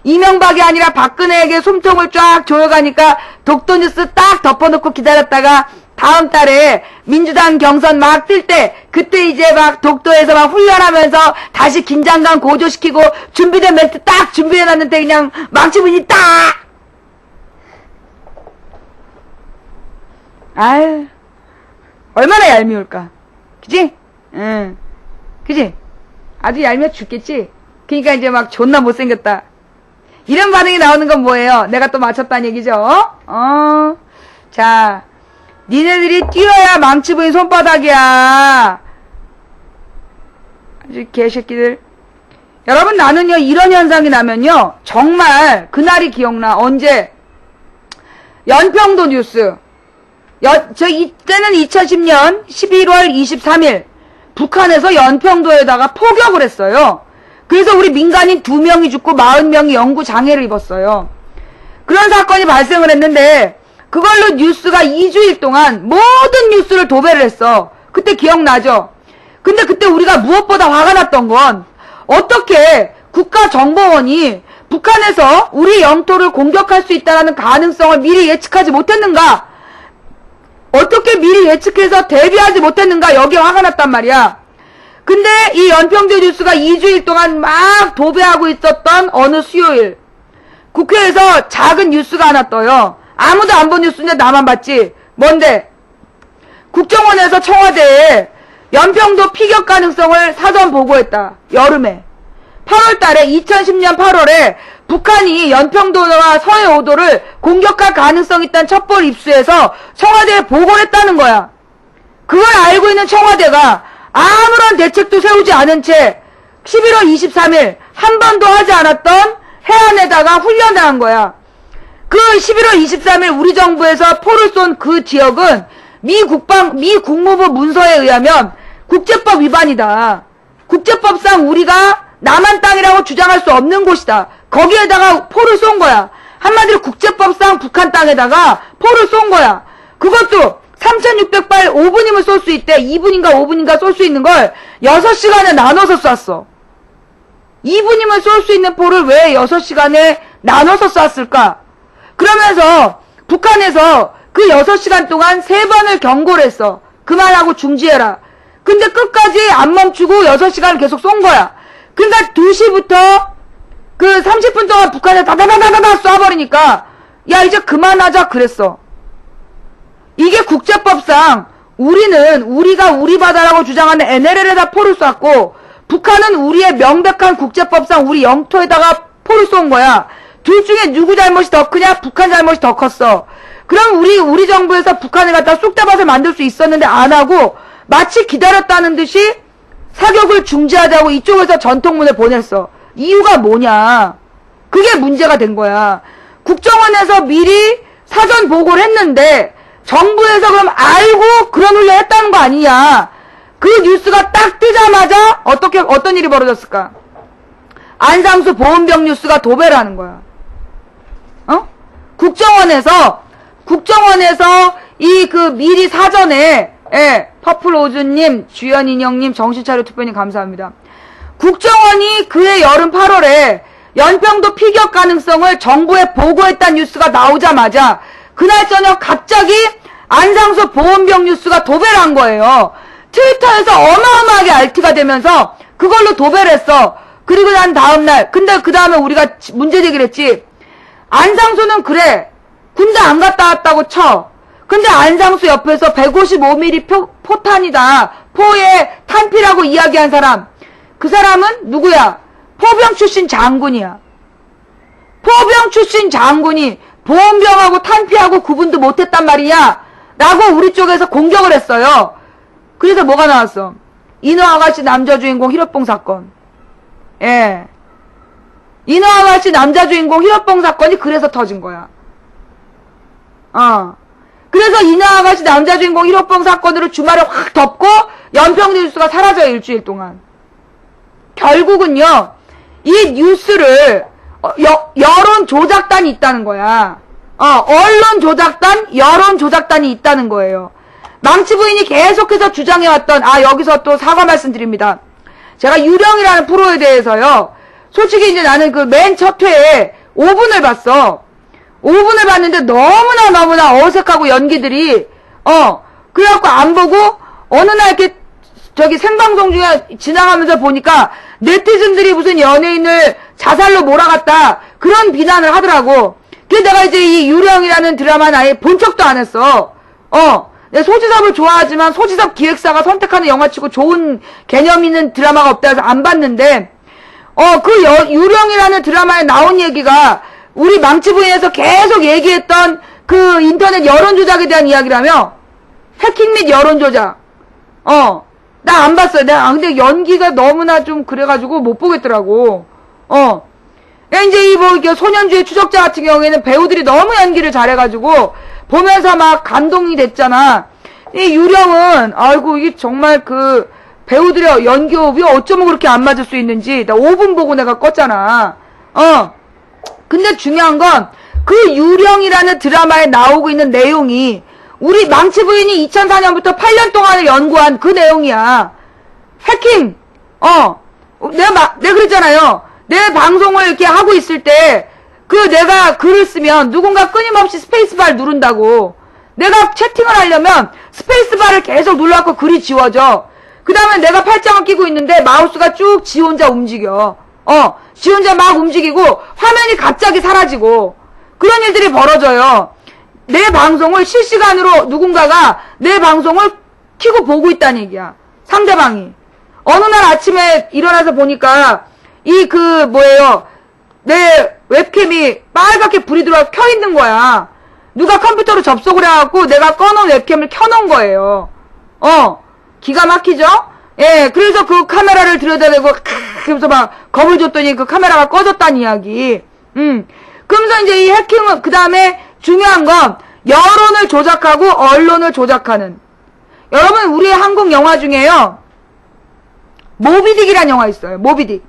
이명박이 아니라 박근혜에게 숨통을 쫙 조여가니까 독도 뉴스 딱 덮어놓고 기다렸다가 다음 달에 민주당 경선 막 뜰 때 그때 이제 막 독도에서 막 훈련하면서 다시 긴장감 고조시키고 준비된 멘트 딱 준비해놨는데 그냥 망치분이 딱! 아유, 얼마나 얄미울까. 그지? 응. 그지? 아주 얄미워 죽겠지? 그니까 이제 막 존나 못생겼다. 이런 반응이 나오는 건 뭐예요? 내가 또 맞췄다는 얘기죠? 자, 니네들이 뛰어야 망치부인 손바닥이야. 아주 개새끼들. 여러분, 나는요, 이런 현상이 나면요, 정말 그날이 기억나. 언제? 연평도 뉴스. 이때는 2010년 11월 23일 북한에서 연평도에다가 포격을 했어요. 그래서 우리 민간인 2명이 죽고 40명이 영구 장애를 입었어요. 그런 사건이 발생을 했는데 그걸로 뉴스가 2주일 동안 모든 뉴스를 도배를 했어. 그때 기억나죠? 근데 그때 우리가 무엇보다 화가 났던 건 어떻게 국가정보원이 북한에서 우리 영토를 공격할 수 있다는 가능성을 미리 예측하지 못했는가? 어떻게 미리 예측해서 대비하지 못했는가? 여기에 화가 났단 말이야. 근데 이 연평도 뉴스가 2주일 동안 막 도배하고 있었던 어느 수요일 국회에서 작은 뉴스가 하나 떠요. 아무도 안 본 뉴스인데 나만 봤지. 뭔데? 국정원에서 청와대에 연평도 피격 가능성을 사전 보고했다. 여름에. 8월 달에 2010년 8월에 북한이 연평도와 서해 5도를 공격할 가능성이 있다는 첩보를 입수해서 청와대에 보고를 했다는 거야. 그걸 알고 있는 청와대가 아무런 대책도 세우지 않은 채 11월 23일 한 번도 하지 않았던 해안에다가 훈련을 한 거야. 그 11월 23일 우리 정부에서 포를 쏜 그 지역은 미 국무부 문서에 의하면 국제법 위반이다. 국제법상 우리가 남한 땅이라고 주장할 수 없는 곳이다. 거기에다가 포를 쏜 거야. 한마디로 국제법상 북한 땅에다가 포를 쏜 거야. 그것도 3600발 5분이면 쏠 수 있대. 2분인가 5분인가 쏠 수 있는 걸 6시간에 나눠서 쐈어. 2분이면 쏠 수 있는 포를 왜 6시간에 나눠서 쐈을까? 그러면서 북한에서 그 6시간 동안 3번을 경고를 했어. 그만하고 중지해라. 근데 끝까지 안 멈추고 6시간을 계속 쏜 거야. 그러니까 2시부터 그 30분 동안 북한에 다다다다다다 쏴버리니까 야 이제 그만하자 그랬어. 이게 국제법상 우리는 우리가 우리 바다라고 주장하는 NLL에다 포를 쐈고 북한은 우리의 명백한 국제법상 우리 영토에다가 포를 쏜 거야. 둘 중에 누구 잘못이 더 크냐? 북한 잘못이 더 컸어. 그럼 우리 정부에서 북한을 갖다 쑥대밭을 만들 수 있었는데 안 하고 마치 기다렸다는 듯이 사격을 중지하자고 이쪽에서 전통문을 보냈어. 이유가 뭐냐? 그게 문제가 된 거야. 국정원에서 미리 사전 보고를 했는데 정부에서 그럼 알고 그런 훈련 했다는 거 아니냐? 그 뉴스가 딱 뜨자마자 어떤 일이 벌어졌을까? 안상수 보훈병 뉴스가 도배를 하는 거야. 국정원에서 이 그 미리 사전에 퍼플오즈님, 주연인형님, 정신차려 투표님 감사합니다. 국정원이 그해 여름 8월에 연평도 피격 가능성을 정부에 보고했다는 뉴스가 나오자마자 그날 저녁 갑자기 안상수 보훈병 뉴스가 도배를 한 거예요. 트위터에서 어마어마하게 알티가 되면서 그걸로 도배를 했어. 그리고 난 다음날 근데 그 다음에 우리가 문제 제기를 했지. 안상수는 그래 군대 안 갔다 왔다고 쳐. 근데 안상수 옆에서 155mm 포탄이다. 포에 탄피라고 이야기한 사람. 그 사람은 누구야? 포병 출신 장군이야. 포병 출신 장군이 보온병하고 탄피하고 구분도 못했단 말이냐? 라고 우리 쪽에서 공격을 했어요. 그래서 뭐가 나왔어? 인어아가씨 남자 주인공 히럿봉 사건. 예. 인어아가씨 남자 주인공 히럿봉 사건이 그래서 터진 거야. 그래서 인어아가씨 남자 주인공 히럿봉 사건으로 주말에 확 덮고 연평도 뉴스가 사라져요. 일주일 동안. 결국은요. 이 뉴스를 여론 조작단이 있다는 거야. 언론 조작단, 여론 조작단이 있다는 거예요. 망치 부인이 계속해서 주장해왔던, 여기서 또 사과 말씀드립니다. 제가 유령이라는 프로에 대해서요, 솔직히 이제 나는 그 맨 첫 회에 5분을 봤어. 5분을 봤는데 너무나 어색하고 연기들이, 그래갖고 안 보고, 어느 날 이렇게, 생방송 중에 지나가면서 보니까, 네티즌들이 무슨 연예인을 자살로 몰아갔다, 그런 비난을 하더라고. 그래서 내가 이제 이 유령이라는 드라마는 아예 본 척도 안 했어. 내가 소지섭을 좋아하지만 소지섭 기획사가 선택하는 영화치고 좋은 개념 있는 드라마가 없다 해서 안 봤는데, 유령이라는 드라마에 나온 얘기가 우리 망치부인에서 계속 얘기했던 그 인터넷 여론조작에 대한 이야기라며, 해킹 및 여론조작. 나 안 봤어요. 근데 연기가 너무나 좀 그래가지고 못 보겠더라고. 이제 이렇게 소년주의 추적자 같은 경우에는 배우들이 너무 연기를 잘해가지고, 보면서 막 감동이 됐잖아. 이 유령은, 아이고, 이게 정말 배우들의 연기호흡이 어쩌면 그렇게 안 맞을 수 있는지. 나 5분 보고 내가 껐잖아. 근데 중요한 건 그 유령이라는 드라마에 나오고 있는 내용이 우리 망치 부인이 2004년부터 8년 동안을 연구한 그 내용이야. 해킹. 내가 그랬잖아요. 내 방송을 이렇게 하고 있을 때, 내가 글을 쓰면 누군가 끊임없이 스페이스바를 누른다고. 내가 채팅을 하려면 스페이스바를 계속 눌러갖고 글이 지워져. 그 다음에 내가 팔짱을 끼고 있는데 마우스가 쭉 지 혼자 움직여. 지 혼자 막 움직이고 화면이 갑자기 사라지고. 그런 일들이 벌어져요. 내 방송을 실시간으로 누군가가 내 방송을 켜고 보고 있다는 얘기야. 상대방이. 어느 날 아침에 일어나서 보니까 내 웹캠이 빨갛게 불이 들어와서 켜 있는 거야. 누가 컴퓨터로 접속을 해갖고 내가 꺼놓은 웹캠을 켜놓은 거예요. 기가 막히죠? 예, 그래서 그 카메라를 들여다대고 그러면서 막 겁을 줬더니 그 카메라가 꺼졌다는 이야기. 그러면서 이제 이 해킹은 그 다음에 중요한 건 여론을 조작하고 언론을 조작하는. 여러분 우리의 한국 영화 중에요. 모비딕이라는 영화 있어요. 모비딕.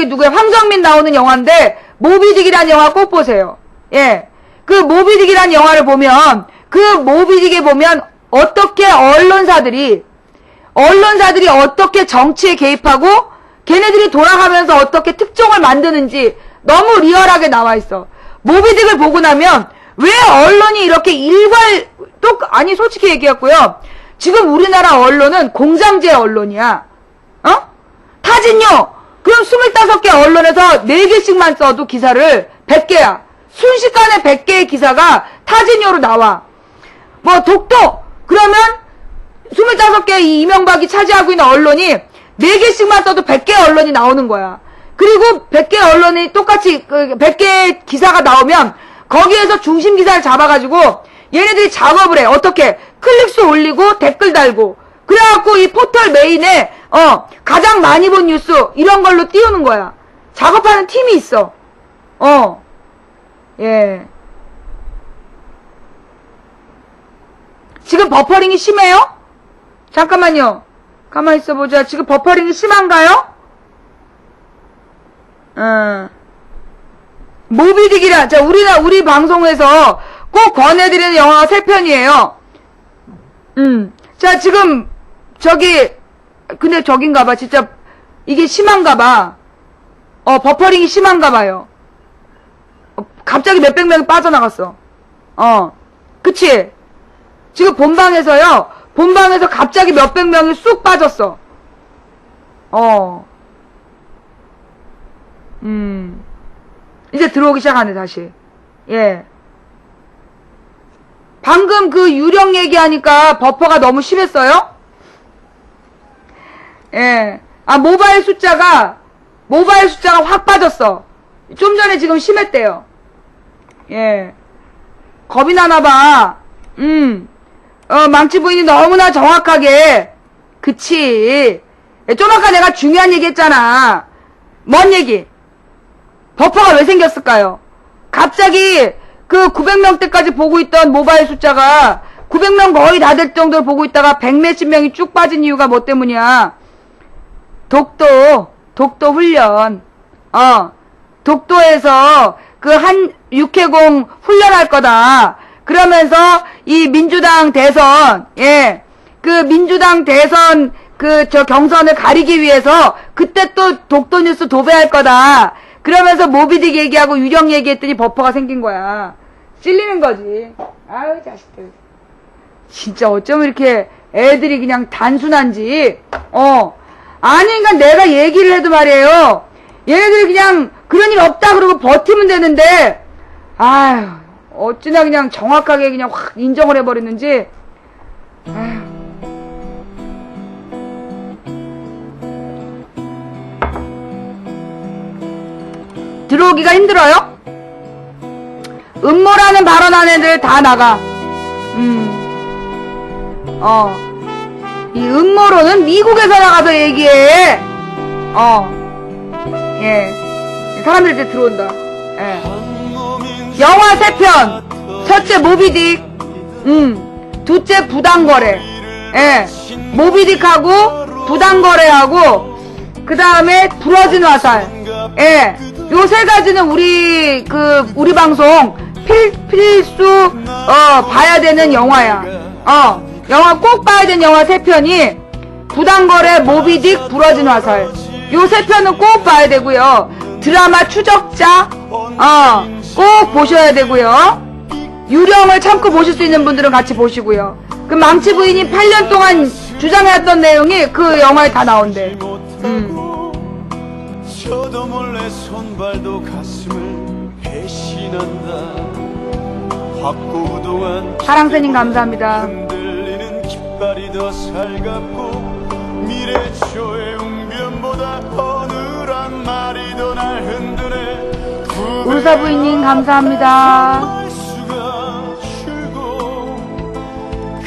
누구야? 황정민 나오는 영화인데 모비딕이라는 영화 꼭 보세요. 예. 그 모비딕이라는 영화를 보면 그 모비딕에 보면 어떻게 언론사들이 어떻게 정치에 개입하고 걔네들이 돌아가면서 어떻게 특종을 만드는지 너무 리얼하게 나와 있어. 모비딕을 보고 나면 왜 언론이 이렇게 아니 솔직히 얘기했고요. 지금 우리나라 언론은 공장제 언론이야. 타진요. 그럼 25개 언론에서 4개씩만 써도 기사를 100개야. 순식간에 100개의 기사가 타진요로 나와. 뭐 독도. 그러면 25개 이 이명박이 차지하고 있는 언론이 4개씩만 써도 100개 언론이 나오는 거야. 그리고 100개 언론이 똑같이 100개의 기사가 나오면 거기에서 중심 기사를 잡아가지고 얘네들이 작업을 해. 어떻게? 클릭수 올리고 댓글 달고. 그래갖고 이 포털 메인에 가장 많이 본 뉴스 이런 걸로 띄우는 거야. 작업하는 팀이 있어. 예. 지금 버퍼링이 심해요? 잠깐만요. 가만히 있어보자. 지금 버퍼링이 심한가요? 모비딕이라, 자, 우리 방송에서 꼭 권해드리는 영화가 3편이에요. 자, 지금, 근데 저긴가봐. 진짜, 이게 심한가봐. 버퍼링이 심한가봐요. 갑자기 몇백 명이 빠져나갔어. 그치? 지금 본방에서 갑자기 몇백 명이 쑥 빠졌어. 이제 들어오기 시작하네, 다시. 예. 방금 그 유령 얘기하니까 버퍼가 너무 심했어요? 예. 모바일 숫자가 확 빠졌어. 좀 전에 지금 심했대요. 예. 겁이 나나봐. 망치 부인이 너무나 정확하게. 그치. 좀 아까 내가 중요한 얘기 했잖아. 뭔 얘기? 버퍼가 왜 생겼을까요? 갑자기 그 900명대까지 보고 있던 모바일 숫자가 900명 거의 다 될 정도로 보고 있다가 100몇십 명이 쭉 빠진 이유가 뭐 때문이야? 독도 훈련. 독도에서 그 한 육해공 훈련할 거다. 그러면서 이 민주당 대선, 예. 그 민주당 대선 경선을 가리기 위해서 그때 또 독도 뉴스 도배할 거다. 그러면서 모비딕 얘기하고 유령 얘기했더니 버퍼가 생긴 거야. 찔리는 거지. 아유, 자식들. 진짜 어쩌면 이렇게 애들이 그냥 단순한지. 아니, 그러니까 내가 얘기를 해도 말이에요. 얘네들이 그냥 그런 일 없다 그러고 버티면 되는데, 아유, 어찌나 그냥 정확하게 그냥 확 인정을 해버렸는지. 아유. 들어오기가 힘들어요? 음모라는 발언한 애들 다 나가. 이 음모론은 미국에서 나가서 얘기해. 예. 사람들 이제 들어온다. 예. 영화 3편. 첫째 모비딕. 둘째 부당거래. 예. 모비딕하고 부당거래하고 그 다음에 부러진 화살. 예. 요 세 가지는 우리 방송 필수 봐야 되는 영화야. 영화 꼭 봐야 되는 영화 세 편이 부당거래, 모비딕, 부러진 화살. 요 세 편은 꼭 봐야 되고요. 드라마 추적자 꼭 보셔야 되고요. 유령을 참고 보실 수 있는 분들은 같이 보시고요. 그 망치 부인이 8년 동안 주장해왔던 내용이 그 영화에 다 나온대. 저도 몰래 손발도 가슴을 배신한다. 확고 그동안 사랑새님 감사합니다. 흔들리는 깃발이 더 살갑고 미래초의 웅변보다 어느한 말이 더 날 흔드네. 울사부인님 감사합니다.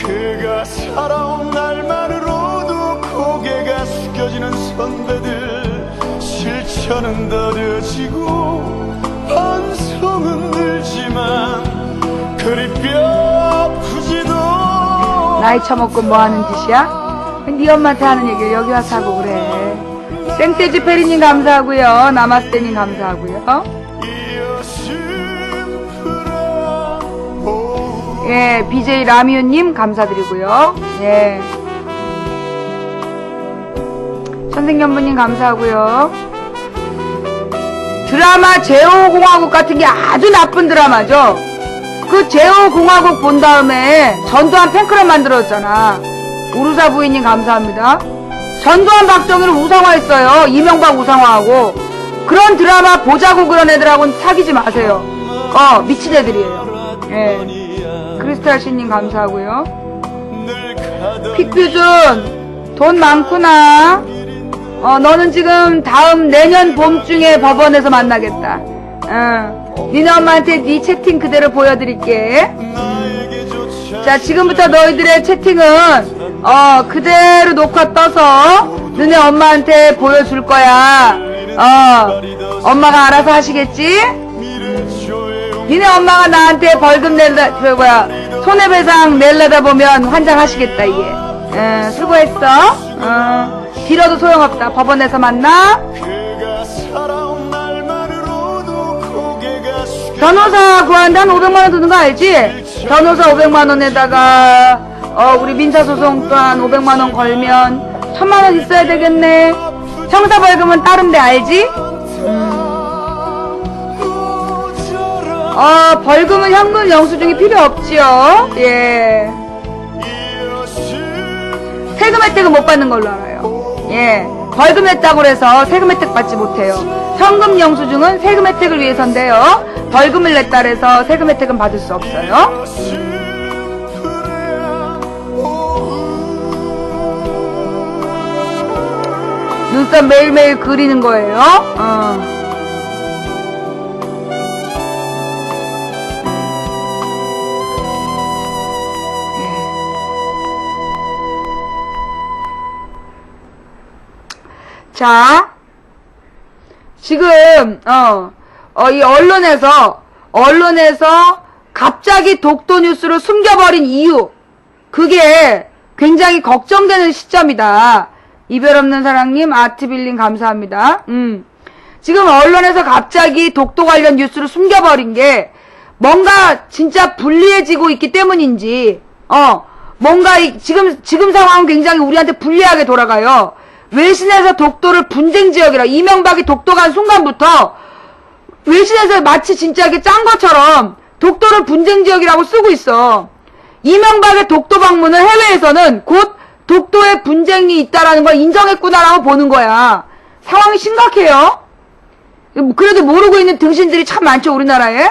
그가 살아온 날만으로도 고개가 숙여지는 선배들. 실천은 더뎌지고 반성은 늘지만 그리 뼈 아프지도. 나이 처먹고 뭐하는 짓이야? 네 엄마한테 하는 얘기를 여기 와서 하고 그래. 생떼지 페리님 감사하고요. 나마스테님 감사하고요. 예, BJ 라미오님 감사드리고요. 예. 천생연분님 감사하고요. 드라마 제오공화국 같은 게 아주 나쁜 드라마죠. 그 제오공화국 본 다음에 전두환 팬클럽 만들었잖아. 우루사 부인님 감사합니다. 전두환 박정희를 우상화했어요. 이명박 우상화하고. 그런 드라마 보자고 그런 애들하고는 사귀지 마세요. 미친 애들이에요. 예. 크리스탈 씨님 감사하고요. 픽뷰준 돈 많구나. 너는 지금 내년 봄중에 법원에서 만나겠다. 니네 엄마한테 네 채팅 그대로 보여드릴게. 자, 지금부터 너희들의 채팅은 그대로 녹화 떠서 너네 엄마한테 보여줄 거야. 엄마가 알아서 하시겠지? 니네 엄마가 나한테 벌금 손해배상 낼려다 보면 환장하시겠다, 이게. 수고했어. 빌어도 소용없다. 법원에서 만나. 변호사 구한다 한 500만원 드는 거 알지? 변호사 500만원에다가 우리 민사소송 또한 500만원 걸면 1000만원 있어야 되겠네. 형사 벌금은 따른데 알지? 벌금은 현금 영수증이 필요 없지요. 예. 세금 혜택은 못 받는 걸로 알아요. 예. 벌금 냈다고 해서 세금 혜택 받지 못해요. 현금 영수증은 세금 혜택을 위해서인데요. 벌금을 냈다 해서 세금 혜택은 받을 수 없어요. 눈썹 매일매일 그리는 거예요. 자, 지금 이 언론에서 갑자기 독도 뉴스로 숨겨버린 이유, 그게 굉장히 걱정되는 시점이다. 이별 없는 사랑님, 아트빌링 감사합니다. 지금 언론에서 갑자기 독도 관련 뉴스를 숨겨버린 게 뭔가 진짜 불리해지고 있기 때문인지, 뭔가 지금 상황은 굉장히 우리한테 불리하게 돌아가요. 외신에서 독도를 분쟁지역이라, 이명박이 독도 간 순간부터 외신에서 마치 진짜 이렇게 짠 것처럼 독도를 분쟁지역이라고 쓰고 있어. 이명박의 독도 방문을 해외에서는 곧 독도에 분쟁이 있다라는 걸 인정했구나라고 보는 거야. 상황이 심각해요. 그래도 모르고 있는 등신들이 참 많죠, 우리나라에.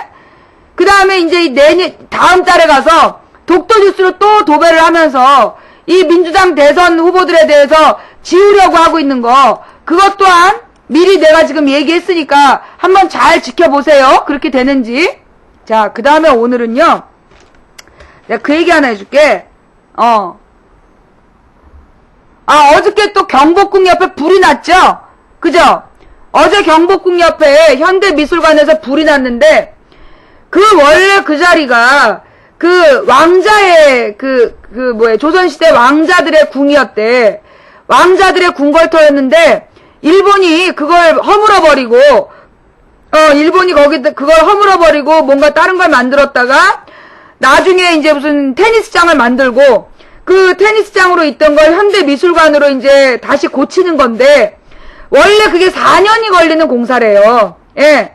그 다음에 이제 다음 달에 가서 독도 뉴스로 또 도배를 하면서 이 민주당 대선 후보들에 대해서 지우려고 하고 있는 거, 그것 또한 미리 내가 지금 얘기했으니까 한번 잘 지켜보세요. 그렇게 되는지. 자, 그 다음에 오늘은요, 내가 그 얘기 하나 해줄게. 어저께 또 경복궁 옆에 불이 났죠? 그죠? 어제 경복궁 옆에 현대미술관에서 불이 났는데, 원래 그 자리가 그 왕자의 조선시대 왕자들의 궁이었대. 왕자들의 궁궐터였는데 일본이 그걸 허물어버리고 일본이 그걸 허물어버리고 뭔가 다른 걸 만들었다가 나중에 이제 무슨 테니스장을 만들고 그 테니스장으로 있던 걸 현대미술관으로 이제 다시 고치는 건데 원래 그게 4년이 걸리는 공사래요. 예.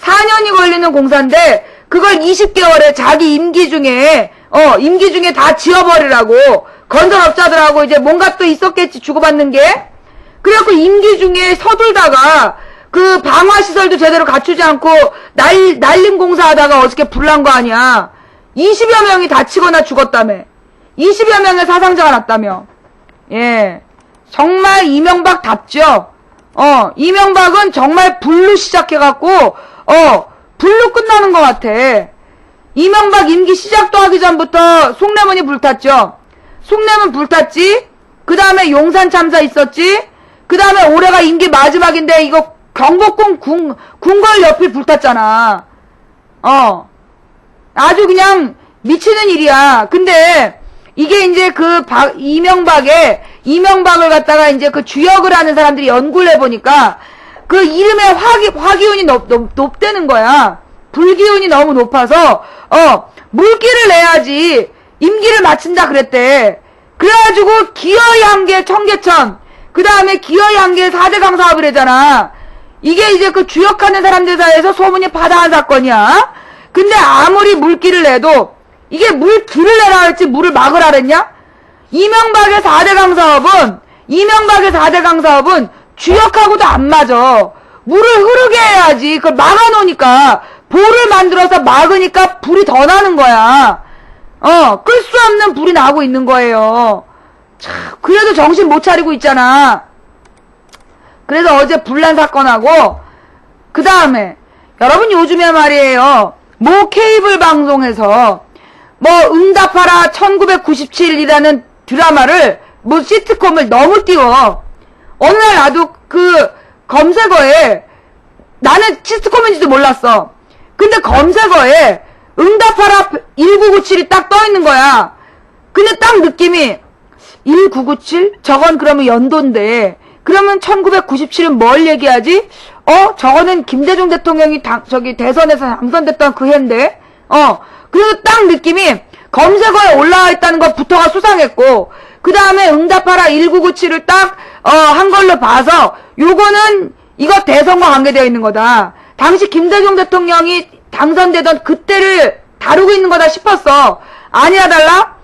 4년이 걸리는 공사인데 그걸 20개월에 자기 임기 중에 다 지어버리라고 건설업자들하고 이제 뭔가 또 있었겠지 주고받는 게. 그래갖고 임기 중에 서둘다가 그 방화시설도 제대로 갖추지 않고 날림 공사하다가 어저께 불난 거 아니야. 20여 명이 다치거나 죽었다며. 20여 명의 사상자가 났다며. 예. 정말 이명박답죠. 이명박은 정말 불로 시작해갖고 불로 끝나는 것 같아. 이명박 임기 시작도 하기 전부터 숭례문이 불탔죠. 숭례문 불탔지. 그 다음에 용산 참사 있었지. 그 다음에 올해가 임기 마지막인데 이거 경복궁 궁궐 옆이 불탔잖아. 아주 그냥 미치는 일이야. 근데 이게 이제 이명박을 갖다가 이제 그 주역을 하는 사람들이 연구를 해보니까 그 이름에 화기운이 높다는 거야. 불기운이 너무 높아서 물기를 내야지 임기를 마친다 그랬대. 그래가지고 기어이 한 개 청계천, 그 다음에 기어이 한 개 4대강 사업을 했잖아. 이게 이제 그 주역하는 사람들 사이에서 소문이 파다한 사건이야. 근데 아무리 물기를 내도 이게 물길을 내라 했지 물을 막으라 그랬냐? 이명박의 4대강 사업은 주역하고도 안 맞아. 물을 흐르게 해야지. 그걸 막아놓으니까 볼을 만들어서 막으니까 불이 더 나는 거야. 끌 수 없는 불이 나고 있는 거예요. 참, 그래도 정신 못 차리고 있잖아. 그래서 어제 불난 사건하고 그 다음에 여러분 요즘에 말이에요. 모 케이블 방송에서 응답하라 1997이라는 드라마를 시트콤을 너무 띄워. 어느 날 나도 그 검색어에 나는 시트콤인지도 몰랐어. 근데 검색어에 응답하라 1997이 딱 떠있는 거야. 근데 딱 느낌이 1997? 저건 그러면 연도인데 그러면 1997은 뭘 얘기하지? 저거는 김대중 대통령이 대선에서 당선됐던 그 해인데 그래서 딱 느낌이 검색어에 올라와 있다는 것부터가 수상했고 그 다음에 응답하라 1997을 딱 한 걸로 봐서 요거는 이거 대선과 관계되어 있는 거다. 당시 김대중 대통령이 당선되던 그때를 다루고 있는 거다 싶었어. 아니야 달라?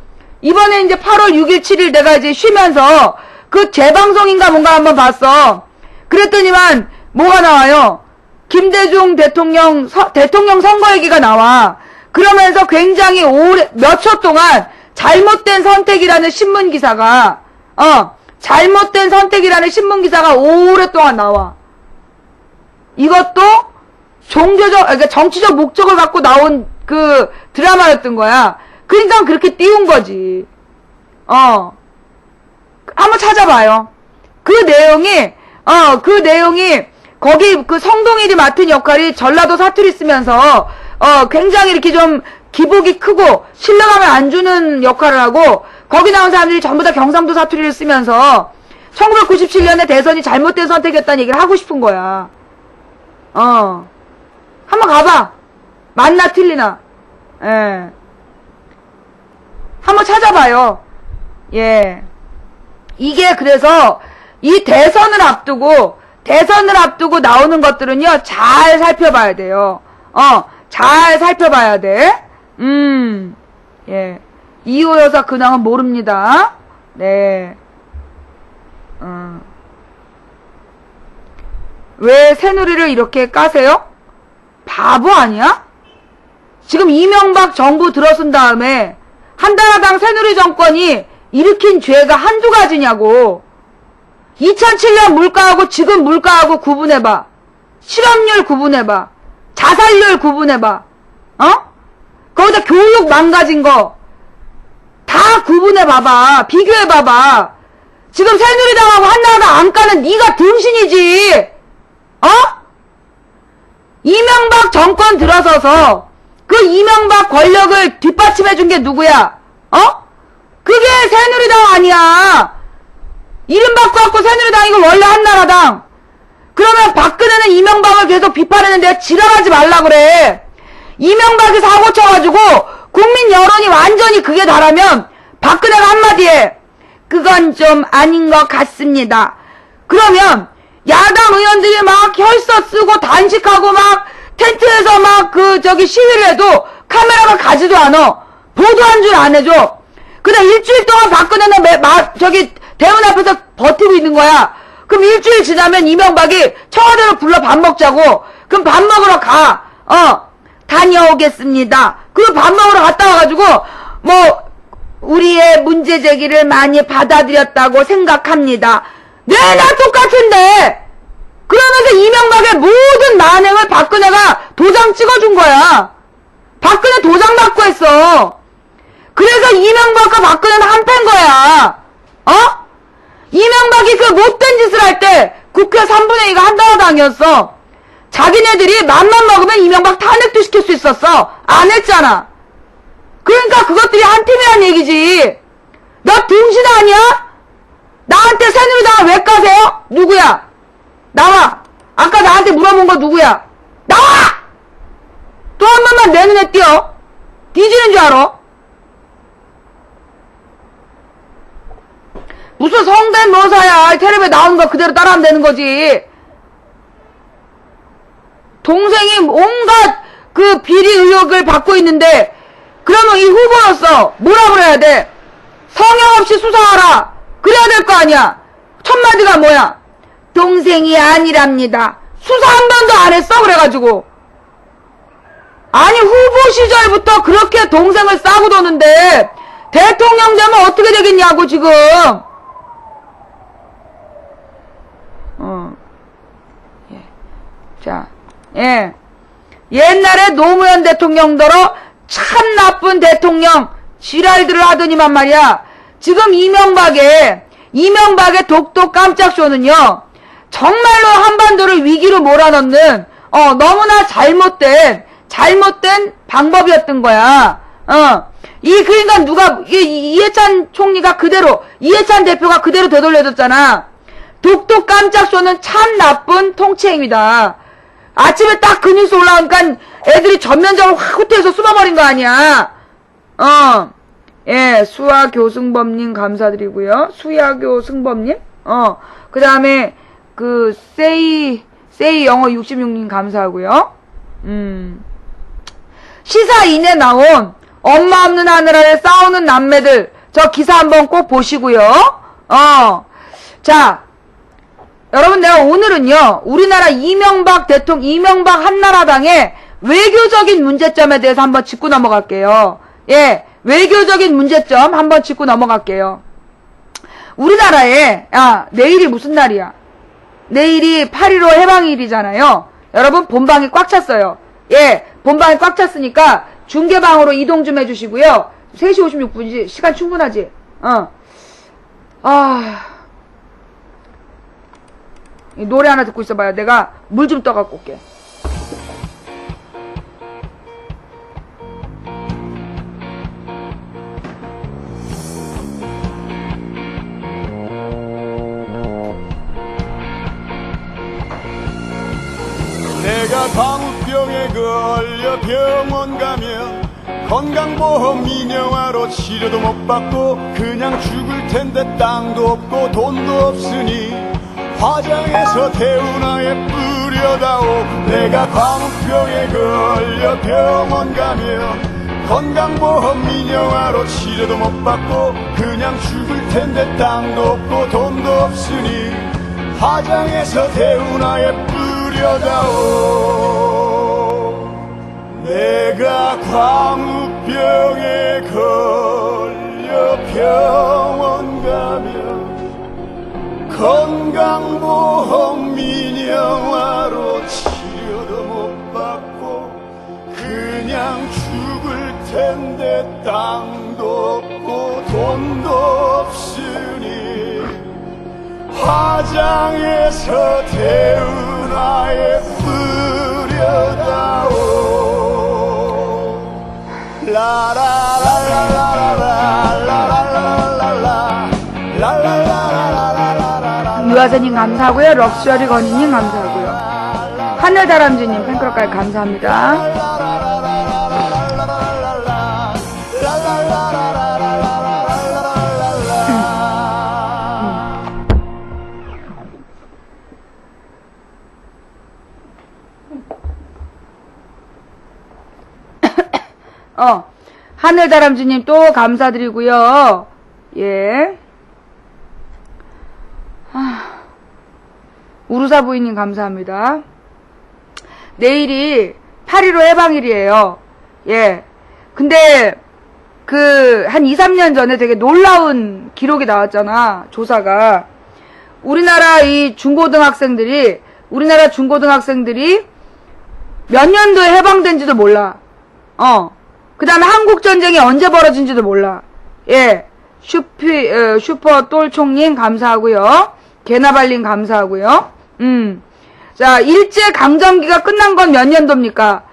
이번에 이제 8월 6일 7일 내가 이제 쉬면서 그 재방송인가 뭔가 한번 봤어. 그랬더니만 뭐가 나와요? 김대중 대통령 선거 얘기가 나와. 그러면서 굉장히 몇 초 동안 잘못된 선택이라는 신문기사가 오랫동안 나와. 이것도 그러니까 정치적 목적을 갖고 나온 그 드라마였던 거야. 그러니까 그렇게 띄운 거지. 한번 찾아봐요. 그 내용이 거기 그 성동일이 맡은 역할이 전라도 사투리 쓰면서 굉장히 이렇게 좀 기복이 크고 신뢰감을 안 주는 역할을 하고 거기 나온 사람들이 전부 다 경상도 사투리를 쓰면서 1997년에 대선이 잘못된 선택이었다는 얘기를 하고 싶은 거야. 한번 가봐. 맞나 틀리나. 예. 한번 찾아봐요. 예. 이게 그래서 이 대선을 앞두고 나오는 것들은요, 잘 살펴봐야 돼요. 잘 살펴봐야 돼. 예. 2호 여사 근황은 모릅니다. 네. 왜 새누리를 이렇게 까세요? 바보 아니야? 지금 이명박 정부 들어선 다음에 한나라당 새누리 정권이 일으킨 죄가 한두 가지냐고. 2007년 물가하고 지금 물가하고 구분해봐. 실업률 구분해봐. 자살률 구분해봐. 거기다 교육 망가진 거 다 구분해봐봐. 비교해봐봐. 지금 새누리당하고 한나라당 안 까는 네가 등신이지. 이명박 정권 들어서서 그 이명박 권력을 뒷받침해준 게 누구야? 그게 새누리당 아니야. 이름 바꿔갖고 새누리당이고 원래 한나라당. 그러면 박근혜는 이명박을 계속 비판했는데 지랄하지 말라 그래. 이명박이 사고 쳐가지고 국민 여론이 완전히 그게 달하면 박근혜가 한마디에 그건 좀 아닌 것 같습니다. 그러면 야당 의원들이 막 혈서 쓰고 단식하고 막 텐트에서 막 시위를 해도 카메라가 가지도 않아. 보도한 줄 안 해줘. 근데 일주일 동안 박근혜는 대문 앞에서 버티고 있는 거야. 그럼 일주일 지나면 이명박이 청와대로 불러 밥 먹자고. 그럼 밥 먹으러 가. 다녀오겠습니다. 그 밥 먹으러 갔다 와가지고 우리의 문제 제기를 많이 받아들였다고 생각합니다. 나 똑같은데. 그러면서 이명박의 모든 만행을 박근혜가 도장 찍어준 거야. 박근혜 도장 맞고 했어. 그래서 이명박과 박근혜는 한패인 거야. 이명박이 그 못된 짓을 할 때 국회 3분의 2가 한나라당이었어. 자기네들이 맘만 먹으면 이명박 탄핵도 시킬 수 있었어. 안 했잖아. 그러니까 그것들이 한 팀이란 얘기지. 너 등신 아니야? 나한테 새누리당을 왜 까세요? 누구야? 나와. 아까 나한테 물어본 거 누구야? 나와! 또 한 번만 내 눈에 띄어. 뒤지는 줄 알아? 무슨 성된 모사야. 텔레비에 나오는 거 그대로 따라하면 되는 거지. 동생이 온갖 비리 의혹을 받고 있는데 그러면 이 후보로서 뭐라 그래야 돼? 성형 없이 수사하라. 그래야 될 거 아니야. 첫 마디가 뭐야? 동생이 아니랍니다. 수사 한 번도 안 했어? 그래가지고. 아니 후보 시절부터 그렇게 동생을 싸고 도는데 대통령 되면 어떻게 되겠냐고 지금. 자, 옛날에 노무현 대통령더러 참 나쁜 대통령 지랄들을 하더니만 말이야. 지금 이명박의 독도 깜짝쇼는요. 정말로 한반도를 위기로 몰아넣는 너무나 잘못된 방법이었던 거야. 그러니까 이해찬 총리가 이해찬 대표가 그대로 되돌려줬잖아. 독도 깜짝쇼는 참 나쁜 통치행위다. 아침에 딱 그 뉴스 올라오니까 애들이 전면적으로 확 호텔에서 숨어버린 거 아니야. 수아교승범님 감사드리고요. 수야교 승범님. 그 다음에 세이 영어 66님 감사하고요. 시사인에 나온 엄마 없는 하늘 아래 싸우는 남매들 저 기사 한번 꼭 보시고요. 자, 여러분 내가 오늘은요 우리나라 이명박 한나라당의 외교적인 문제점에 대해서 한번 짚고 넘어갈게요. 외교적인 문제점 한번 짚고 넘어갈게요. 우리나라에 내일이 무슨 날이야? 내일이 8.15 해방일이잖아요. 여러분 본방이 꽉 찼어요. 본방이 꽉 찼으니까 중계방으로 이동 좀 해주시고요. 3시 56분이지 시간 충분하지? 이 노래 하나 듣고 있어봐요. 내가 물 좀 떠갖고 올게. 내가 광우병에 걸려 병원 가면 건강보험 민영화로 치료도 못 받고 그냥 죽을 텐데 땅도 없고 돈도 없으니 화장해서 태우나에 뿌려다오. 내가 광우병에 걸려 병원 가면 건강보험 민영화로 치료도 못 받고 그냥 죽을 텐데 땅도 없고 돈도 없으니 화장해서 태우나에 뿌려다오. 내가 광우병에 걸려 병원 가면 건강보험 민영화로 치료도 못 받고 그냥 죽을 텐데 땅도 없고 돈도 없으니 화장해서 태우나에 뿌려다오. 유아세님 감사하고요. 럭셔리 건이님 감사하고요. 하늘다람쥐님 팬클럽까지 감사합니다. 하늘다람쥐님 또 감사드리고요. 예. 우루사 부인님 감사합니다. 내일이 8.15 해방일이에요. 예. 근데, 한 2, 3년 전에 되게 놀라운 기록이 나왔잖아. 조사가. 우리나라 중고등학생들이 몇 년도에 해방된지도 몰라. 그 다음에 한국전쟁이 언제 벌어진지도 몰라. 예. 슈퍼 똘총님 감사하고요. 개나발님 감사하고요. 자, 일제강점기가 끝난 건 몇 년도입니까?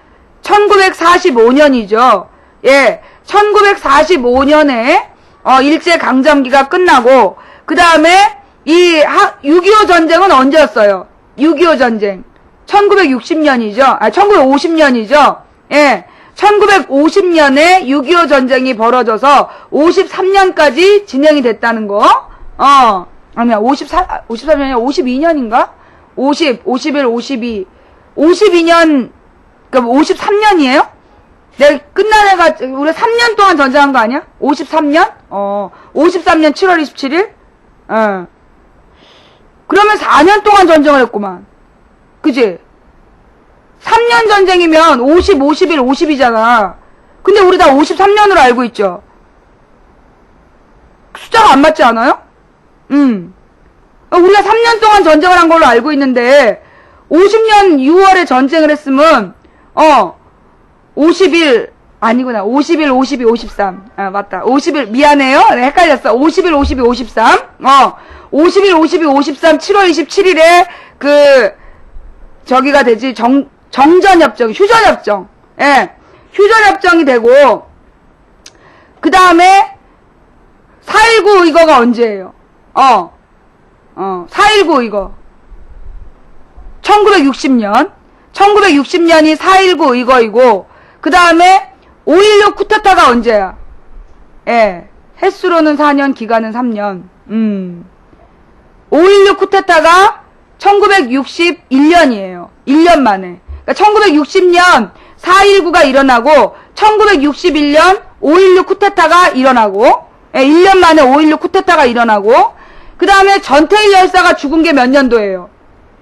1945년이죠. 예. 1945년에, 일제강점기가 끝나고, 그 다음에, 6.25 전쟁은 언제였어요? 6.25 전쟁. 1960년이죠. 1950년이죠. 예. 1950년에 6.25 전쟁이 벌어져서 53년까지 진행이 됐다는 거. 아니야, 53년이 52년인가? 51, 52. 52년, 그니까 53년이에요? 내가 끝난 애가, 우리 3년 동안 전쟁한 거 아니야? 53년? 53년 7월 27일? 그러면 4년 동안 전쟁을 했구만. 그지? 3년 전쟁이면 50, 51, 50이잖아. 근데 우리 다 53년으로 알고 있죠? 숫자가 안 맞지 않아요? 우리가 3년 동안 전쟁을 한 걸로 알고 있는데, 50년 6월에 전쟁을 했으면, 51, 아니구나. 51, 52, 53. 맞다. 51, 미안해요. 네, 헷갈렸어. 51, 52, 53. 51, 52, 53, 7월 27일에, 저기가 되지, 정전협정, 휴전협정. 예. 휴전협정이 되고, 그 다음에, 4.19 이거가 언제예요? 4.19 이거. 1960년. 1960년이 4.19 이거이고, 그 다음에, 5.16 쿠데타가 언제야? 예. 횟수로는 4년, 기간은 3년. 5.16 쿠데타가 1961년이에요. 1년 만에. 그러니까 1960년 4.19가 일어나고 1961년 5.16 쿠데타가 일어나고 1년 만에 5.16 쿠데타가 일어나고 그 다음에 전태일 열사가 죽은 게 몇 년도예요?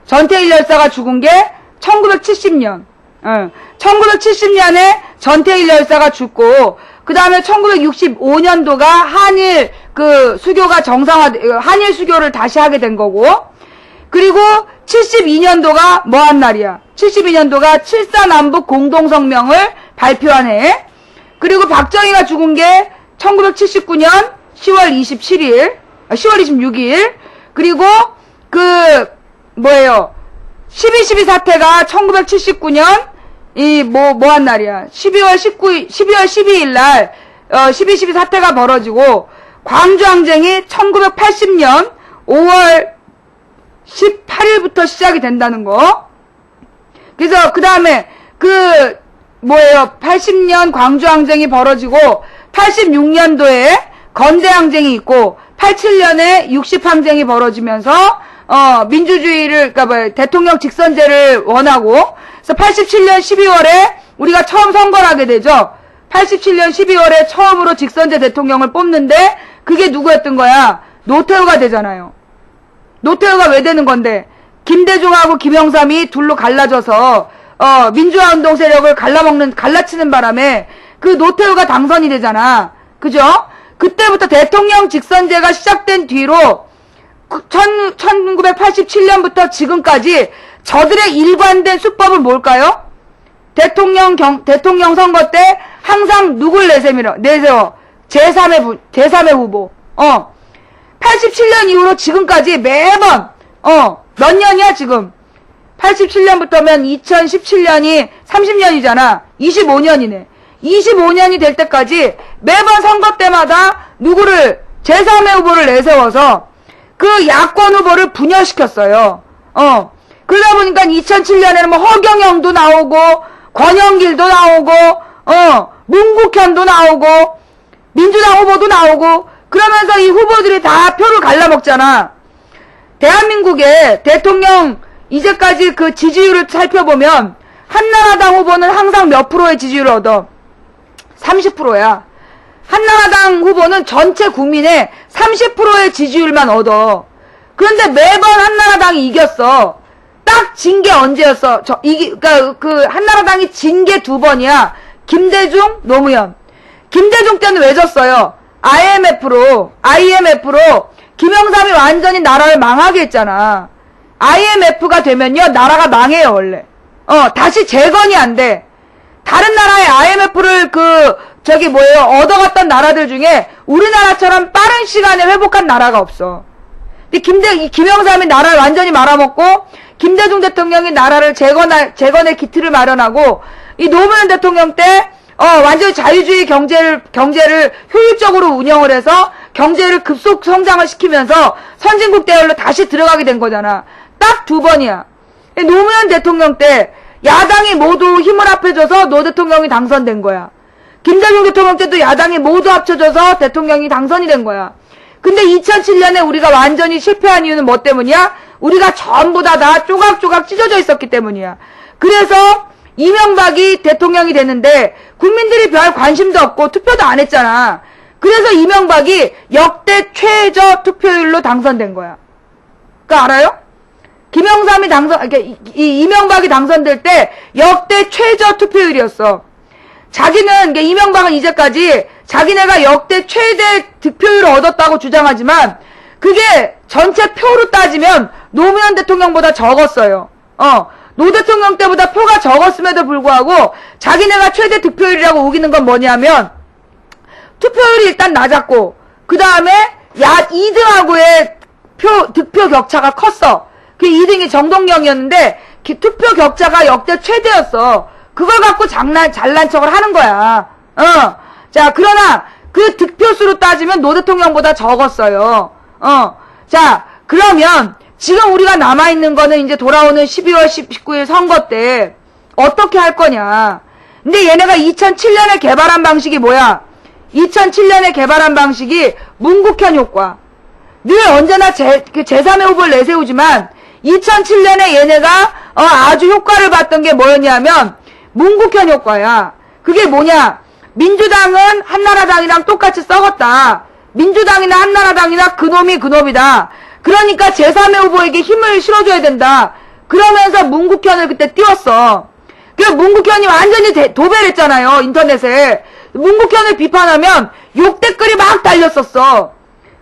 전태일 열사가 죽은 게 1970년. 1970년에 전태일 열사가 죽고 그 다음에 1965년도가 한일 수교가 한일 수교를 다시 하게 된 거고 그리고 72년도가 뭐한 날이야? 72년도가 7.4남북 공동성명을 발표한 해. 그리고 박정희가 죽은 게 1979년 10월 27일, 10월 26일. 그리고 12.12 사태가 1979년 뭐한 날이야? 12월 12일 날 12.12 사태가 벌어지고 광주항쟁이 1980년 5월 18일부터 시작이 된다는 거. 그래서 그 다음에 80년 광주항쟁이 벌어지고 86년도에 건대항쟁이 있고 87년에 60항쟁이 벌어지면서 민주주의를 대통령 직선제를 원하고 그래서 87년 12월에 우리가 처음 선거를 하게 되죠. 87년 12월에 처음으로 직선제 대통령을 뽑는데 그게 누구였던 거야? 노태우가 되잖아요. 노태우가 왜 되는 건데 김대중하고 김영삼이 둘로 갈라져서 민주화운동 세력을 갈라치는 바람에 그 노태우가 당선이 되잖아. 그죠? 그때부터 대통령 직선제가 시작된 뒤로 1987년부터 지금까지 저들의 일관된 수법은 뭘까요? 대통령 선거 때 항상 누굴 내세워? 제3의 후보. 87년 이후로 지금까지 매번, 몇 년이야, 지금? 87년부터면 2017년이 30년이잖아. 25년이네. 25년이 될 때까지 매번 선거 때마다 누구를 제3의 후보를 내세워서 그 야권 후보를 분열시켰어요. 그러다 보니까 2007년에는 뭐 허경영도 나오고 권영길도 나오고 문국현도 나오고 민주당 후보도 나오고 그러면서 이 후보들이 다 표를 갈라먹잖아. 대한민국의 대통령 이제까지 그 지지율을 살펴보면 한나라당 후보는 항상 몇 프로의 지지율을 얻어? 30%야. 한나라당 후보는 전체 국민의 30%의 지지율만 얻어. 그런데 매번 한나라당이 이겼어. 딱 진 게 언제였어? 그러니까 그 한나라당이 진 게 2번이야. 김대중, 노무현. 김대중 때는 왜 졌어요? IMF로 김영삼이 완전히 나라를 망하게 했잖아. IMF가 되면요, 나라가 망해요, 원래. 다시 재건이 안 돼. 다른 나라의 IMF를 얻어갔던 나라들 중에 우리나라처럼 빠른 시간에 회복한 나라가 없어. 근데 김영삼이 나라를 완전히 말아먹고, 김대중 대통령이 나라를 재건의 기틀을 마련하고, 이 노무현 대통령 때, 완전히 자유주의 경제를 효율적으로 운영을 해서 경제를 급속 성장을 시키면서 선진국 대열로 다시 들어가게 된 거잖아. 딱 2번이야. 노무현 대통령 때 야당이 모두 힘을 합해줘서 노 대통령이 당선된 거야. 김대중 대통령 때도 야당이 모두 합쳐져서 대통령이 당선이 된 거야. 근데 2007년에 우리가 완전히 실패한 이유는 뭐 때문이야? 우리가 전부 다 조각조각 찢어져 있었기 때문이야. 그래서 이명박이 대통령이 됐는데 국민들이 별 관심도 없고 투표도 안 했잖아. 그래서 이명박이 역대 최저 투표율로 당선된 거야. 그거 알아요? 이명박이 당선될 때 역대 최저 투표율이었어. 이명박은 이제까지 자기네가 역대 최대 득표율을 얻었다고 주장하지만 그게 전체 표로 따지면 노무현 대통령보다 적었어요. 노 대통령 때보다 표가 적었음에도 불구하고 자기네가 최대 득표율이라고 우기는 건 뭐냐면 투표율이 일단 낮았고 그 다음에 2등하고의 득표 격차가 컸어. 그 2등이 정동영이었는데 투표 격차가 역대 최대였어. 그걸 갖고 잘난 척을 하는 거야. 자, 그러나 그 득표수로 따지면 노 대통령보다 적었어요. 자, 그러면 지금 우리가 남아있는 거는 이제 돌아오는 12월 19일 선거 때 어떻게 할 거냐. 근데 얘네가 2007년에 개발한 방식이 뭐야? 2007년에 개발한 방식이 문국현 효과. 늘 언제나 제3의 후보를 내세우지만 2007년에 얘네가 아주 효과를 봤던 게 뭐였냐면 문국현 효과야. 그게 뭐냐? 민주당은 한나라당이랑 똑같이 썩었다. 민주당이나 한나라당이나 그놈이 그놈이다. 그러니까 제3의 후보에게 힘을 실어줘야 된다. 그러면서 문국현을 그때 띄웠어. 그 문국현이 완전히 도배를 했잖아요, 인터넷에. 문국현을 비판하면 욕 댓글이 막 달렸었어.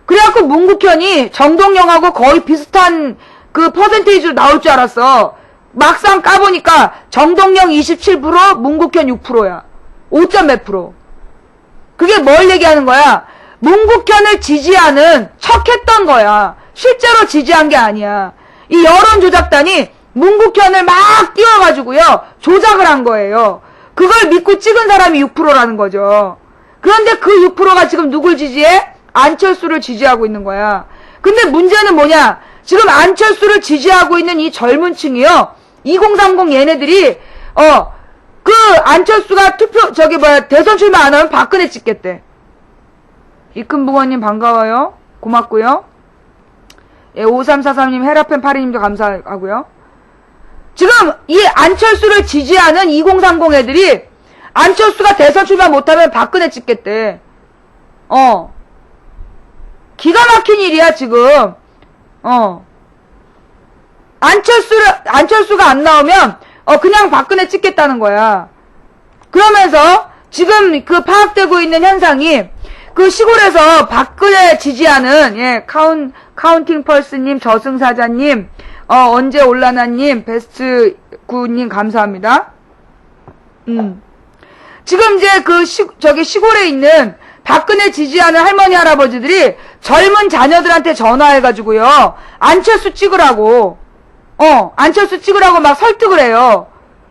그래갖고 문국현이 정동영하고 거의 비슷한 그 퍼센테이지로 나올 줄 알았어. 막상 까보니까 정동영 27%, 문국현 6%야. 5점 몇 프로. 그게 뭘 얘기하는 거야? 문국현을 지지하는 척했던 거야. 실제로 지지한 게 아니야. 이 여론조작단이 문국현을 막 띄워가지고요, 조작을 한 거예요. 그걸 믿고 찍은 사람이 6%라는 거죠. 그런데 그 6%가 지금 누굴 지지해? 안철수를 지지하고 있는 거야. 근데 문제는 뭐냐? 지금 안철수를 지지하고 있는 이 젊은 층이요, 2030 얘네들이, 그 안철수가 대선 출마 안 하면 박근혜 찍겠대. 이큰붕어님 반가워요. 고맙고요. 예, 5343님, 헤라펜 파리님도 감사하고요. 지금 이 안철수를 지지하는 2030 애들이 안철수가 대선 출마 못하면 박근혜 찍겠대. 기가 막힌 일이야, 지금. 안철수가 안 나오면, 그냥 박근혜 찍겠다는 거야. 그러면서 지금 그 파악되고 있는 현상이 그 시골에서 박근혜 지지하는, 예, 카운팅 펄스님, 저승사자님, 언제 올라나님, 베스트구님 감사합니다. 지금 이제 시골에 있는 박근혜 지지하는 할머니, 할아버지들이 젊은 자녀들한테 전화해가지고요, 안철수 찍으라고 막 설득을 해요.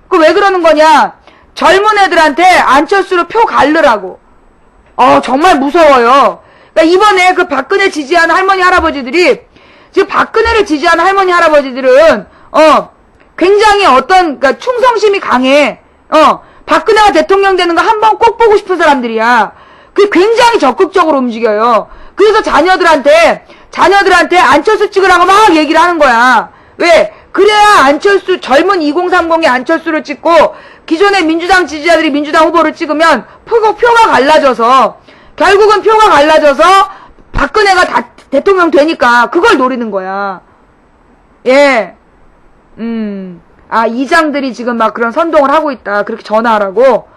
그 왜 그러는 거냐? 젊은 애들한테 안철수로 표 갈르라고. 정말 무서워요. 그러니까 이번에 그 박근혜 지지하는 할머니 할아버지들이, 지금 박근혜를 지지하는 할머니 할아버지들은 굉장히 그러니까 충성심이 강해. 박근혜가 대통령 되는 거 한 번 꼭 보고 싶은 사람들이야. 그 굉장히 적극적으로 움직여요. 그래서 자녀들한테 안철수 찍으라고 막 얘기를 하는 거야. 왜? 그래야 안철수, 젊은 2030의 안철수를 찍고 기존의 민주당 지지자들이 민주당 후보를 찍으면 표가 갈라져서, 결국은 표가 갈라져서 박근혜가 대통령 되니까 그걸 노리는 거야. 예. 이장들이 지금 막 그런 선동을 하고 있다. 그렇게 전화하라고.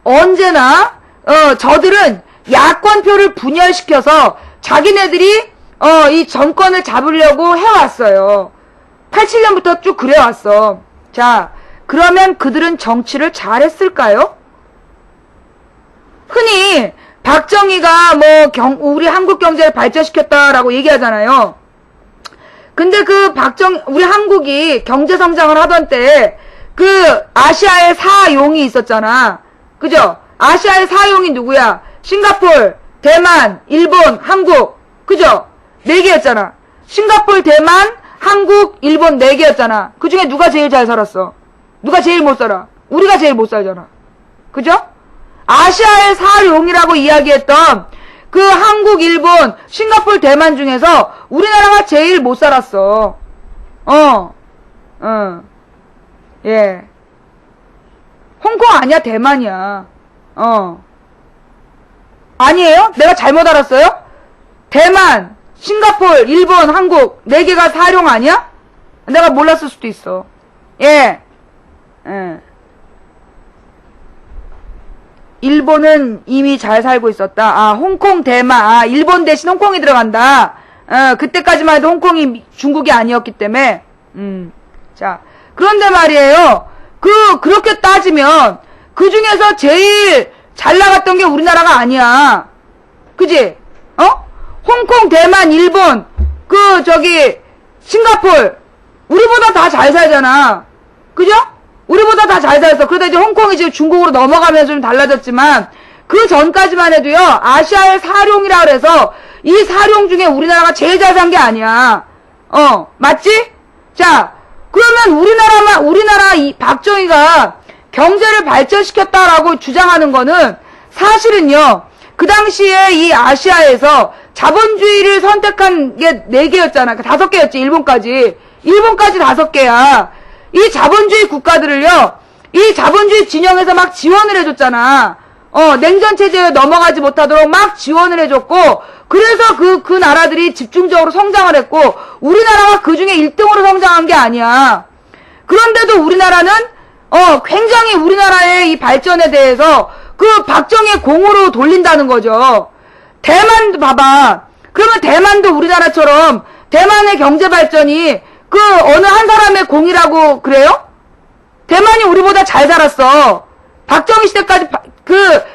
언제나 저들은 야권표를 분열시켜서 자기네들이 이 정권을 잡으려고 해왔어요. 87년부터 쭉 그래왔어. 자, 그러면 그들은 정치를 잘했을까요? 흔히 박정희가 우리 한국 경제를 발전시켰다라고 얘기하잖아요. 근데 우리 한국이 경제 성장을 하던 때 아시아의 4용이 있었잖아. 그죠? 아시아의 4용이 누구야? 싱가폴, 대만, 일본, 한국. 그죠? 4개였잖아. 싱가폴, 대만, 한국, 일본 4개였잖아. 그 중에 누가 제일 잘 살았어? 누가 제일 못 살아? 우리가 제일 못 살잖아. 그죠? 아시아의 4용이라고 이야기했던 한국, 일본, 싱가폴, 대만 중에서 우리나라가 제일 못 살았어. 예. 홍콩 아니야, 대만이야. 아니에요? 내가 잘못 알았어요? 대만, 싱가폴, 일본, 한국 4개가 4용 아니야? 내가 몰랐을 수도 있어. 예. 일본은 이미 잘 살고 있었다. 홍콩, 대만. 일본 대신 홍콩이 들어간다. 그때까지만 해도 홍콩이 중국이 아니었기 때문에. 자, 그런데 말이에요. 그렇게 따지면 그 중에서 제일 잘 나갔던 게 우리나라가 아니야. 그지? 홍콩, 대만, 일본, 싱가폴. 우리보다 다 잘 살잖아. 그죠? 우리보다 다 잘 살았어. 그러다 이제 홍콩이 지금 중국으로 넘어가면서 좀 달라졌지만, 그 전까지만 해도요, 아시아의 4용이라 그래서, 이 4용 중에 우리나라가 제일 잘 산 게 아니야. 맞지? 자, 그러면 우리나라 박정희가 경제를 발전시켰다라고 주장하는 거는, 사실은요, 그 당시에 이 아시아에서 자본주의를 선택한 게 4개였잖아. 5개였지, 일본까지. 일본까지 5개야. 이 자본주의 국가들을요, 이 자본주의 진영에서 막 지원을 해줬잖아. 냉전체제에 넘어가지 못하도록 막 지원을 해줬고, 그래서 그 나라들이 집중적으로 성장을 했고, 우리나라가 그 중에 1등으로 성장한 게 아니야. 그런데도 우리나라는, 굉장히 우리나라의 이 발전에 대해서 박정희의 공으로 돌린다는 거죠. 대만도 봐봐. 그러면 대만도 우리나라처럼 대만의 경제 발전이 어느 한 사람의 공이라고 그래요? 대만이 우리보다 잘 살았어. 박정희 시대까지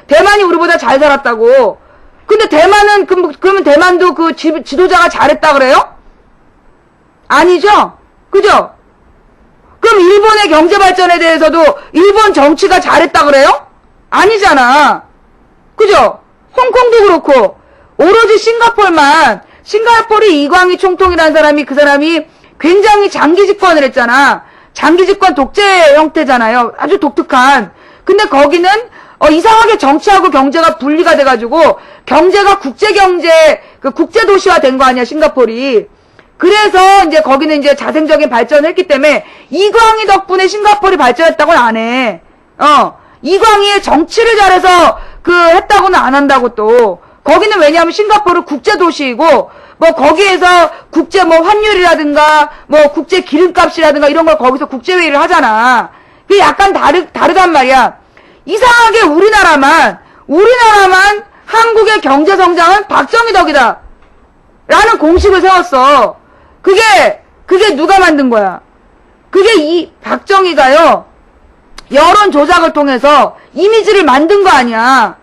대만이 우리보다 잘 살았다고. 근데 대만은 그러면 대만도 지도자가 잘했다 그래요? 아니죠? 그죠? 그럼 일본의 경제 발전에 대해서도 일본 정치가 잘했다 그래요? 아니잖아. 그죠? 홍콩도 그렇고 오로지 싱가폴이 이광희 총통이라는 사람이 굉장히 장기 집권을 했잖아. 장기 집권 독재 형태잖아요. 아주 독특한. 근데 거기는 이상하게 정치하고 경제가 분리가 돼가지고 경제가 국제 도시화 된 거 아니야, 싱가폴이. 그래서 이제 거기는 이제 자생적인 발전을 했기 때문에 이광희 덕분에 싱가폴이 발전했다고는 안 해. 이광희의 정치를 잘해서 했다고는 안 한다고 또. 거기는 왜냐하면 싱가포르은 국제 도시이고 거기에서 국제 환율이라든가 국제 기름값이라든가 이런 걸 거기서 국제회의를 하잖아. 그게 약간 다르단 말이야. 이상하게 우리나라만 한국의 경제 성장은 박정희 덕이다 라는 공식을 세웠어. 그게 누가 만든 거야? 그게 이 박정희가요, 여론 조작을 통해서 이미지를 만든 거 아니야.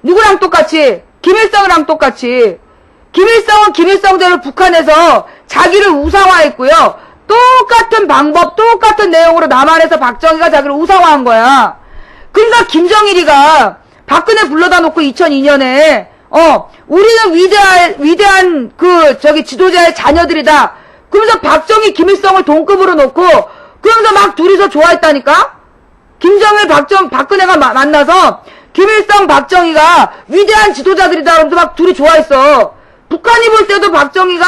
누구랑 똑같이? 김일성이랑 똑같이. 김일성은 김일성대로 북한에서 자기를 우상화했고요. 또 똑같은 방법, 똑같은 내용으로 남한에서 박정희가 자기를 우상화한 거야. 그러니까 김정일이가 박근혜 불러다 놓고 2002년에 우리는 위대한 지도자의 자녀들이다. 그러면서 박정희, 김일성을 동급으로 놓고 그러면서 막 둘이서 좋아했다니까? 김정일, 박근혜가 만나서 김일성, 박정희가 위대한 지도자들이다 그러면서 막 둘이 좋아했어. 북한이 볼 때도 박정희가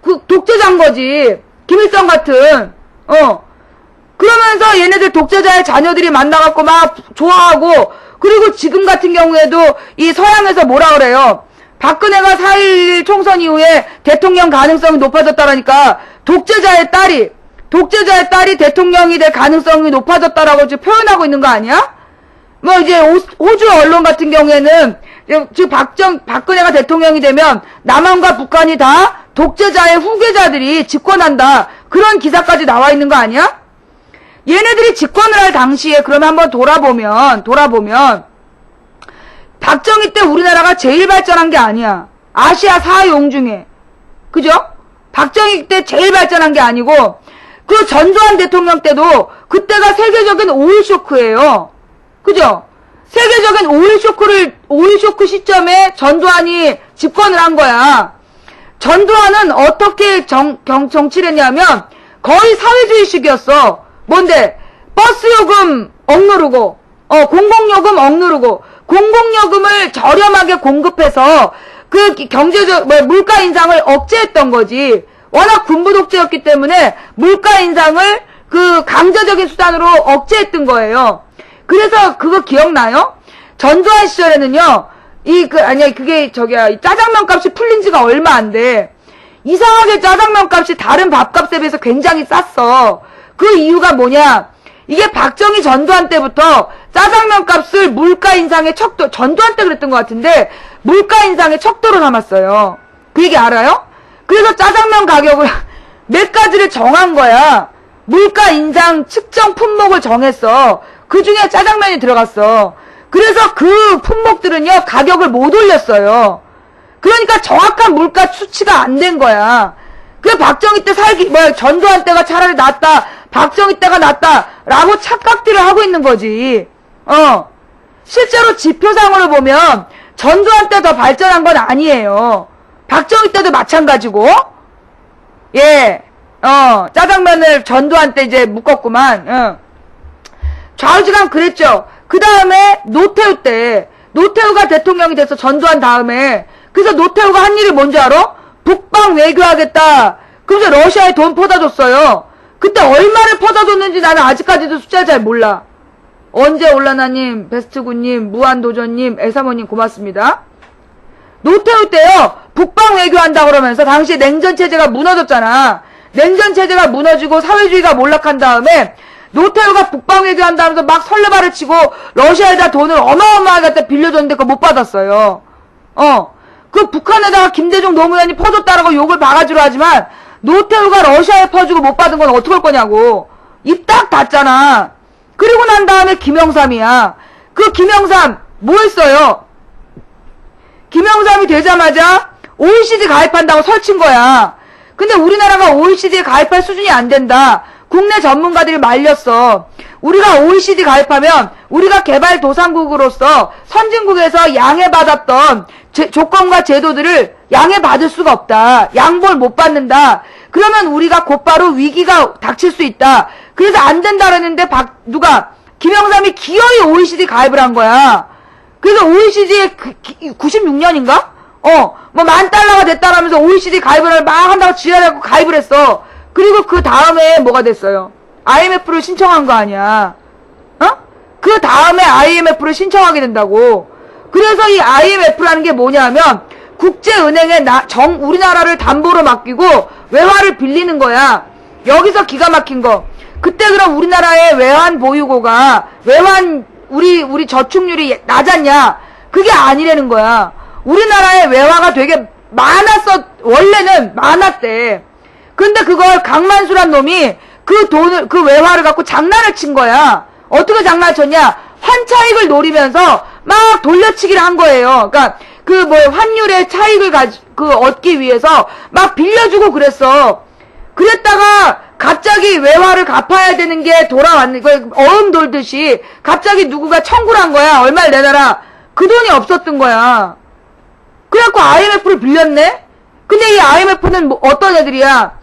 그 독재자인 거지. 김일성 같은. 그러면서 얘네들 독재자의 자녀들이 만나갖고 막 좋아하고, 그리고 지금 같은 경우에도 이 서양에서 뭐라 그래요? 박근혜가 4.11 총선 이후에 대통령 가능성이 높아졌다라니까, 독재자의 딸이 대통령이 될 가능성이 높아졌다라고 지금 표현하고 있는 거 아니야? 뭐 이제 호주 언론 같은 경우에는 지금 박근혜가 대통령이 되면 남한과 북한이 다 독재자의 후계자들이 집권한다. 그런 기사까지 나와 있는 거 아니야? 얘네들이 집권을 할 당시에 그러면 한번 돌아보면 박정희 때 우리나라가 제일 발전한 게 아니야. 아시아 4용 중에. 그죠? 박정희 때 제일 발전한 게 아니고 그 전두환 대통령 때도 그때가 세계적인 오일 쇼크예요. 그죠? 세계적인 오일 쇼크 시점에 전두환이 집권을 한 거야. 전두환은 어떻게 정치를 했냐면 거의 사회주의식이었어. 뭔데? 버스 요금 억누르고, 공공요금 억누르고, 공공요금을 저렴하게 공급해서 그 물가 인상을 억제했던 거지. 워낙 군부 독재였기 때문에 물가 인상을 그 강제적인 수단으로 억제했던 거예요. 그래서 그거 기억나요? 전두환 시절에는요, 이 짜장면 값이 풀린 지가 얼마 안 돼. 이상하게 짜장면 값이 다른 밥값에 비해서 굉장히 쌌어. 그 이유가 뭐냐? 이게 박정희 전두환 때부터 짜장면 값을 물가 인상의 척도, 전두환 때 그랬던 것 같은데, 물가 인상의 척도로 삼았어요. 그 얘기 알아요? 그래서 짜장면 가격을 몇 가지를 정한 거야. 물가 인상 측정 품목을 정했어. 그 중에 짜장면이 들어갔어. 그래서 그 품목들은요, 가격을 못 올렸어요. 그러니까 정확한 물가 수치가 안 된 거야. 그 박정희 때 전두환 때가 차라리 낫다, 박정희 때가 낫다, 라고 착각들을 하고 있는 거지. 실제로 지표상으로 보면 전두환 때 더 발전한 건 아니에요. 박정희 때도 마찬가지고, 예, 짜장면을 전두환 때 이제 묶었구만, 좌우지간 그랬죠. 그 다음에 노태우가 대통령이 돼서 전두환 다음에, 그래서 노태우가 한 일이 뭔지 알아? 북방 외교하겠다. 그래서 러시아에 돈 퍼다 그때 얼마를 퍼다 줬는지 나는 아직까지도 숫자를 잘 몰라. 언제 올라나님, 베스트군님, 무한도전님, 애사모님 고맙습니다. 노태우 때요, 북방 외교한다 그러면서 당시 냉전체제가 무너졌잖아. 냉전체제가 무너지고 사회주의가 몰락한 다음에 노태우가 북방 외교한다면서 막 설레발을 치고 러시아에다 돈을 어마어마하게 갖다 빌려줬는데 그거 못 받았어요. 그 북한에다가 김대중 노무현이 퍼줬다라고 욕을 바가지로 하지만 노태우가 러시아에 퍼주고 못 받은 건 어떡할 거냐고. 입 딱 닫잖아. 그리고 난 다음에 김영삼이야. 그 김영삼 뭐 했어요? 김영삼이 되자마자 OECD 가입한다고 설친 거야. 근데 우리나라가 OECD에 가입할 수준이 안 된다. 국내 전문가들이 말렸어. 우리가 OECD 가입하면 우리가 개발도상국으로서 선진국에서 양해받았던 조건과 제도들을 양해받을 수가 없다. 양보를 못 받는다. 그러면 우리가 곧바로 위기가 닥칠 수 있다. 그래서 안 된다라는데 김영삼이 기어이 OECD 가입을 한 거야. 그래서 OECD에 96년인가? 뭐 $10,000가 됐다라면서 OECD 가입을 막 한다고 지랄하고 가입을 했어. 그리고 그 다음에 뭐가 됐어요? IMF를 신청한 거 아니야. 그 다음에 IMF를 신청하게 된다고. 그래서 이 IMF라는 게 뭐냐면 국제은행에 우리나라를 담보로 맡기고 외화를 빌리는 거야. 여기서 기가 막힌 거. 그때 그럼 우리나라의 외환 보유고가 우리 저축률이 낮았냐? 그게 아니라는 거야. 우리나라의 외화가 되게 많았어. 원래는 많았대. 근데 그걸 강만수란 놈이 그 외화를 갖고 장난을 친 거야. 어떻게 장난을 쳤냐? 환차익을 노리면서 막 돌려치기를 한 거예요. 그러니까 환율의 차익을 얻기 위해서 막 빌려주고 그랬어. 그랬다가 갑자기 갑자기 외화를 갚아야 되는 게 돌아왔는, 어음 돌듯이 갑자기 누구가 청구를 한 거야. 얼마를 내놔라. 그 돈이 없었던 거야. 그래갖고 IMF를 빌렸네? 근데 이 IMF는 뭐 어떤 애들이야?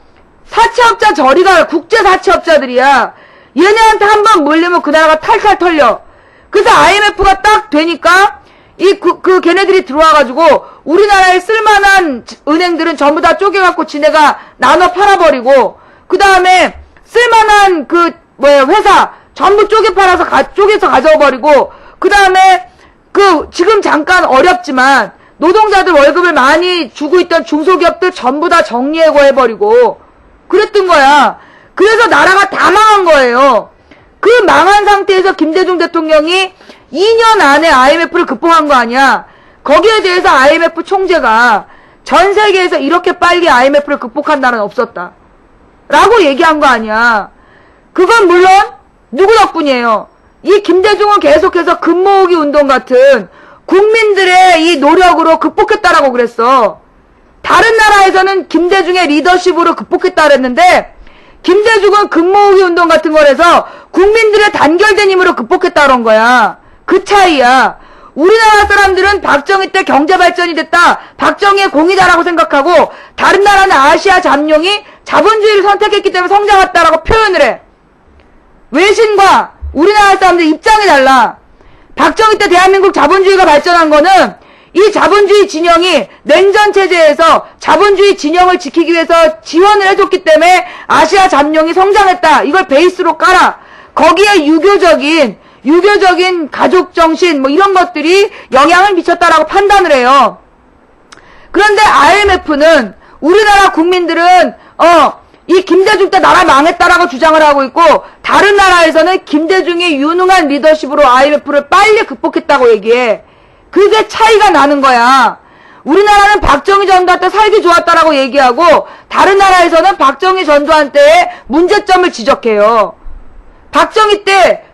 사채업자 저리가 국제 사채업자들이야. 얘네한테 한 번 물리면 그 나라가 탈탈 털려. 그래서 IMF가 딱 되니까 걔네들이 들어와가지고 우리나라에 쓸만한 은행들은 전부 다 쪼개갖고 지네가 나눠 팔아버리고 그 다음에 쓸만한 회사 전부 쪼개서 가져버리고 그 다음에 지금 잠깐 어렵지만 노동자들 월급을 많이 주고 있던 중소기업들 전부 다 정리해고 해버리고 그랬던 거야. 그래서 나라가 다 망한 거예요. 그 망한 상태에서 김대중 대통령이 2년 안에 IMF를 극복한 거 아니야. 거기에 대해서 IMF 총재가 전 세계에서 이렇게 빨리 IMF를 극복한 나라는 없었다. 라고 얘기한 거 아니야. 그건 물론 누구 덕분이에요. 이 김대중은 계속해서 금모으기 운동 같은 국민들의 이 노력으로 극복했다라고 그랬어. 다른 나라에서는 김대중의 리더십으로 극복했다 그랬는데 김대중은 금모으기 운동 같은 거라서 국민들의 단결된 힘으로 극복했다 그런 거야. 그 차이야. 우리나라 사람들은 박정희 때 경제 발전이 됐다. 박정희의 공이다라고 생각하고 다른 나라는 아시아 잠룡이 자본주의를 선택했기 때문에 성장했다라고 표현을 해. 외신과 우리나라 사람들 입장이 달라. 박정희 때 대한민국 자본주의가 발전한 거는 이 자본주의 진영이 냉전 체제에서 자본주의 진영을 지키기 위해서 지원을 해줬기 때문에 아시아 잠룡이 성장했다. 이걸 베이스로 깔아. 거기에 유교적인 가족 정신 뭐 이런 것들이 영향을 미쳤다라고 판단을 해요. 그런데 IMF는 우리나라 국민들은 이 김대중 때 나라 망했다라고 주장을 하고 있고 다른 나라에서는 김대중의 유능한 리더십으로 IMF를 빨리 극복했다고 얘기해. 그게 차이가 나는 거야. 우리나라는 박정희 전두환 때 살기 좋았다라고 얘기하고 다른 나라에서는 박정희 전두환 때의 문제점을 지적해요. 박정희 때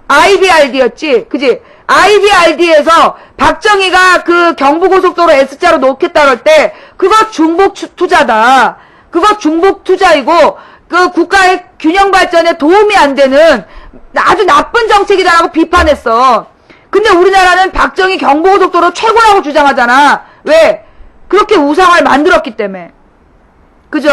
IBRD였지? 그지? IBRD에서 박정희가 경부고속도로 S자로 놓겠다 그럴 때, 그거 중복 투자다. 그거 중복 투자이고, 국가의 균형 발전에 도움이 안 되는 아주 나쁜 정책이다라고 비판했어. 근데 우리나라는 박정희 경부고속도로 최고라고 주장하잖아. 왜? 그렇게 우상을 만들었기 때문에. 그죠?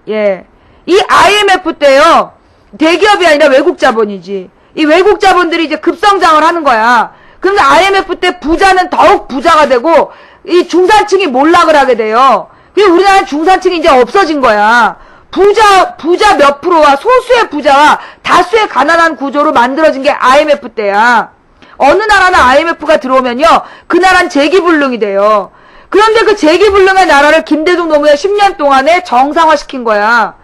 예. 이 IMF 때요, 대기업이 아니라 외국 자본이지. 이 외국 자본들이 이제 급성장을 하는 거야. 그런데 IMF 때 부자는 더욱 부자가 되고, 이 중산층이 몰락을 하게 돼요. 그리고 우리나라는 중산층이 이제 없어진 거야. 부자 몇 프로와 소수의 부자와 다수의 가난한 구조로 만들어진 게 IMF 때야. 어느 나라는 IMF가 들어오면요, 그 나라는 재기불능이 돼요. 그런데 그 재기불능의 나라를 김대중 노무현 10년 동안에 정상화시킨 거야.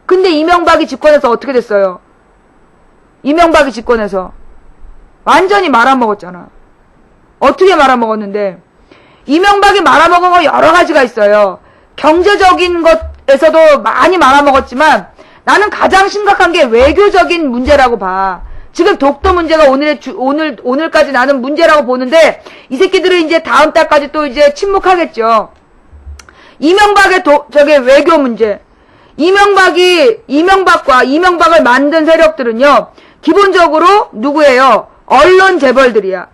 근데 이명박이 집권해서 어떻게 됐어요? 이명박이 집권해서 완전히 말아먹었잖아. 어떻게 말아먹었는데? 이명박이 말아먹은 거 여러 가지가 있어요. 경제적인 것에서도 많이 말아먹었지만 나는 가장 심각한 게 외교적인 문제라고 봐. 지금 독도 문제가 오늘까지 나는 문제라고 보는데 이 새끼들은 이제 다음 달까지 또 이제 침묵하겠죠. 이명박의 외교 문제. 이명박을 만든 세력들은요, 기본적으로 누구예요? 언론 재벌들이야.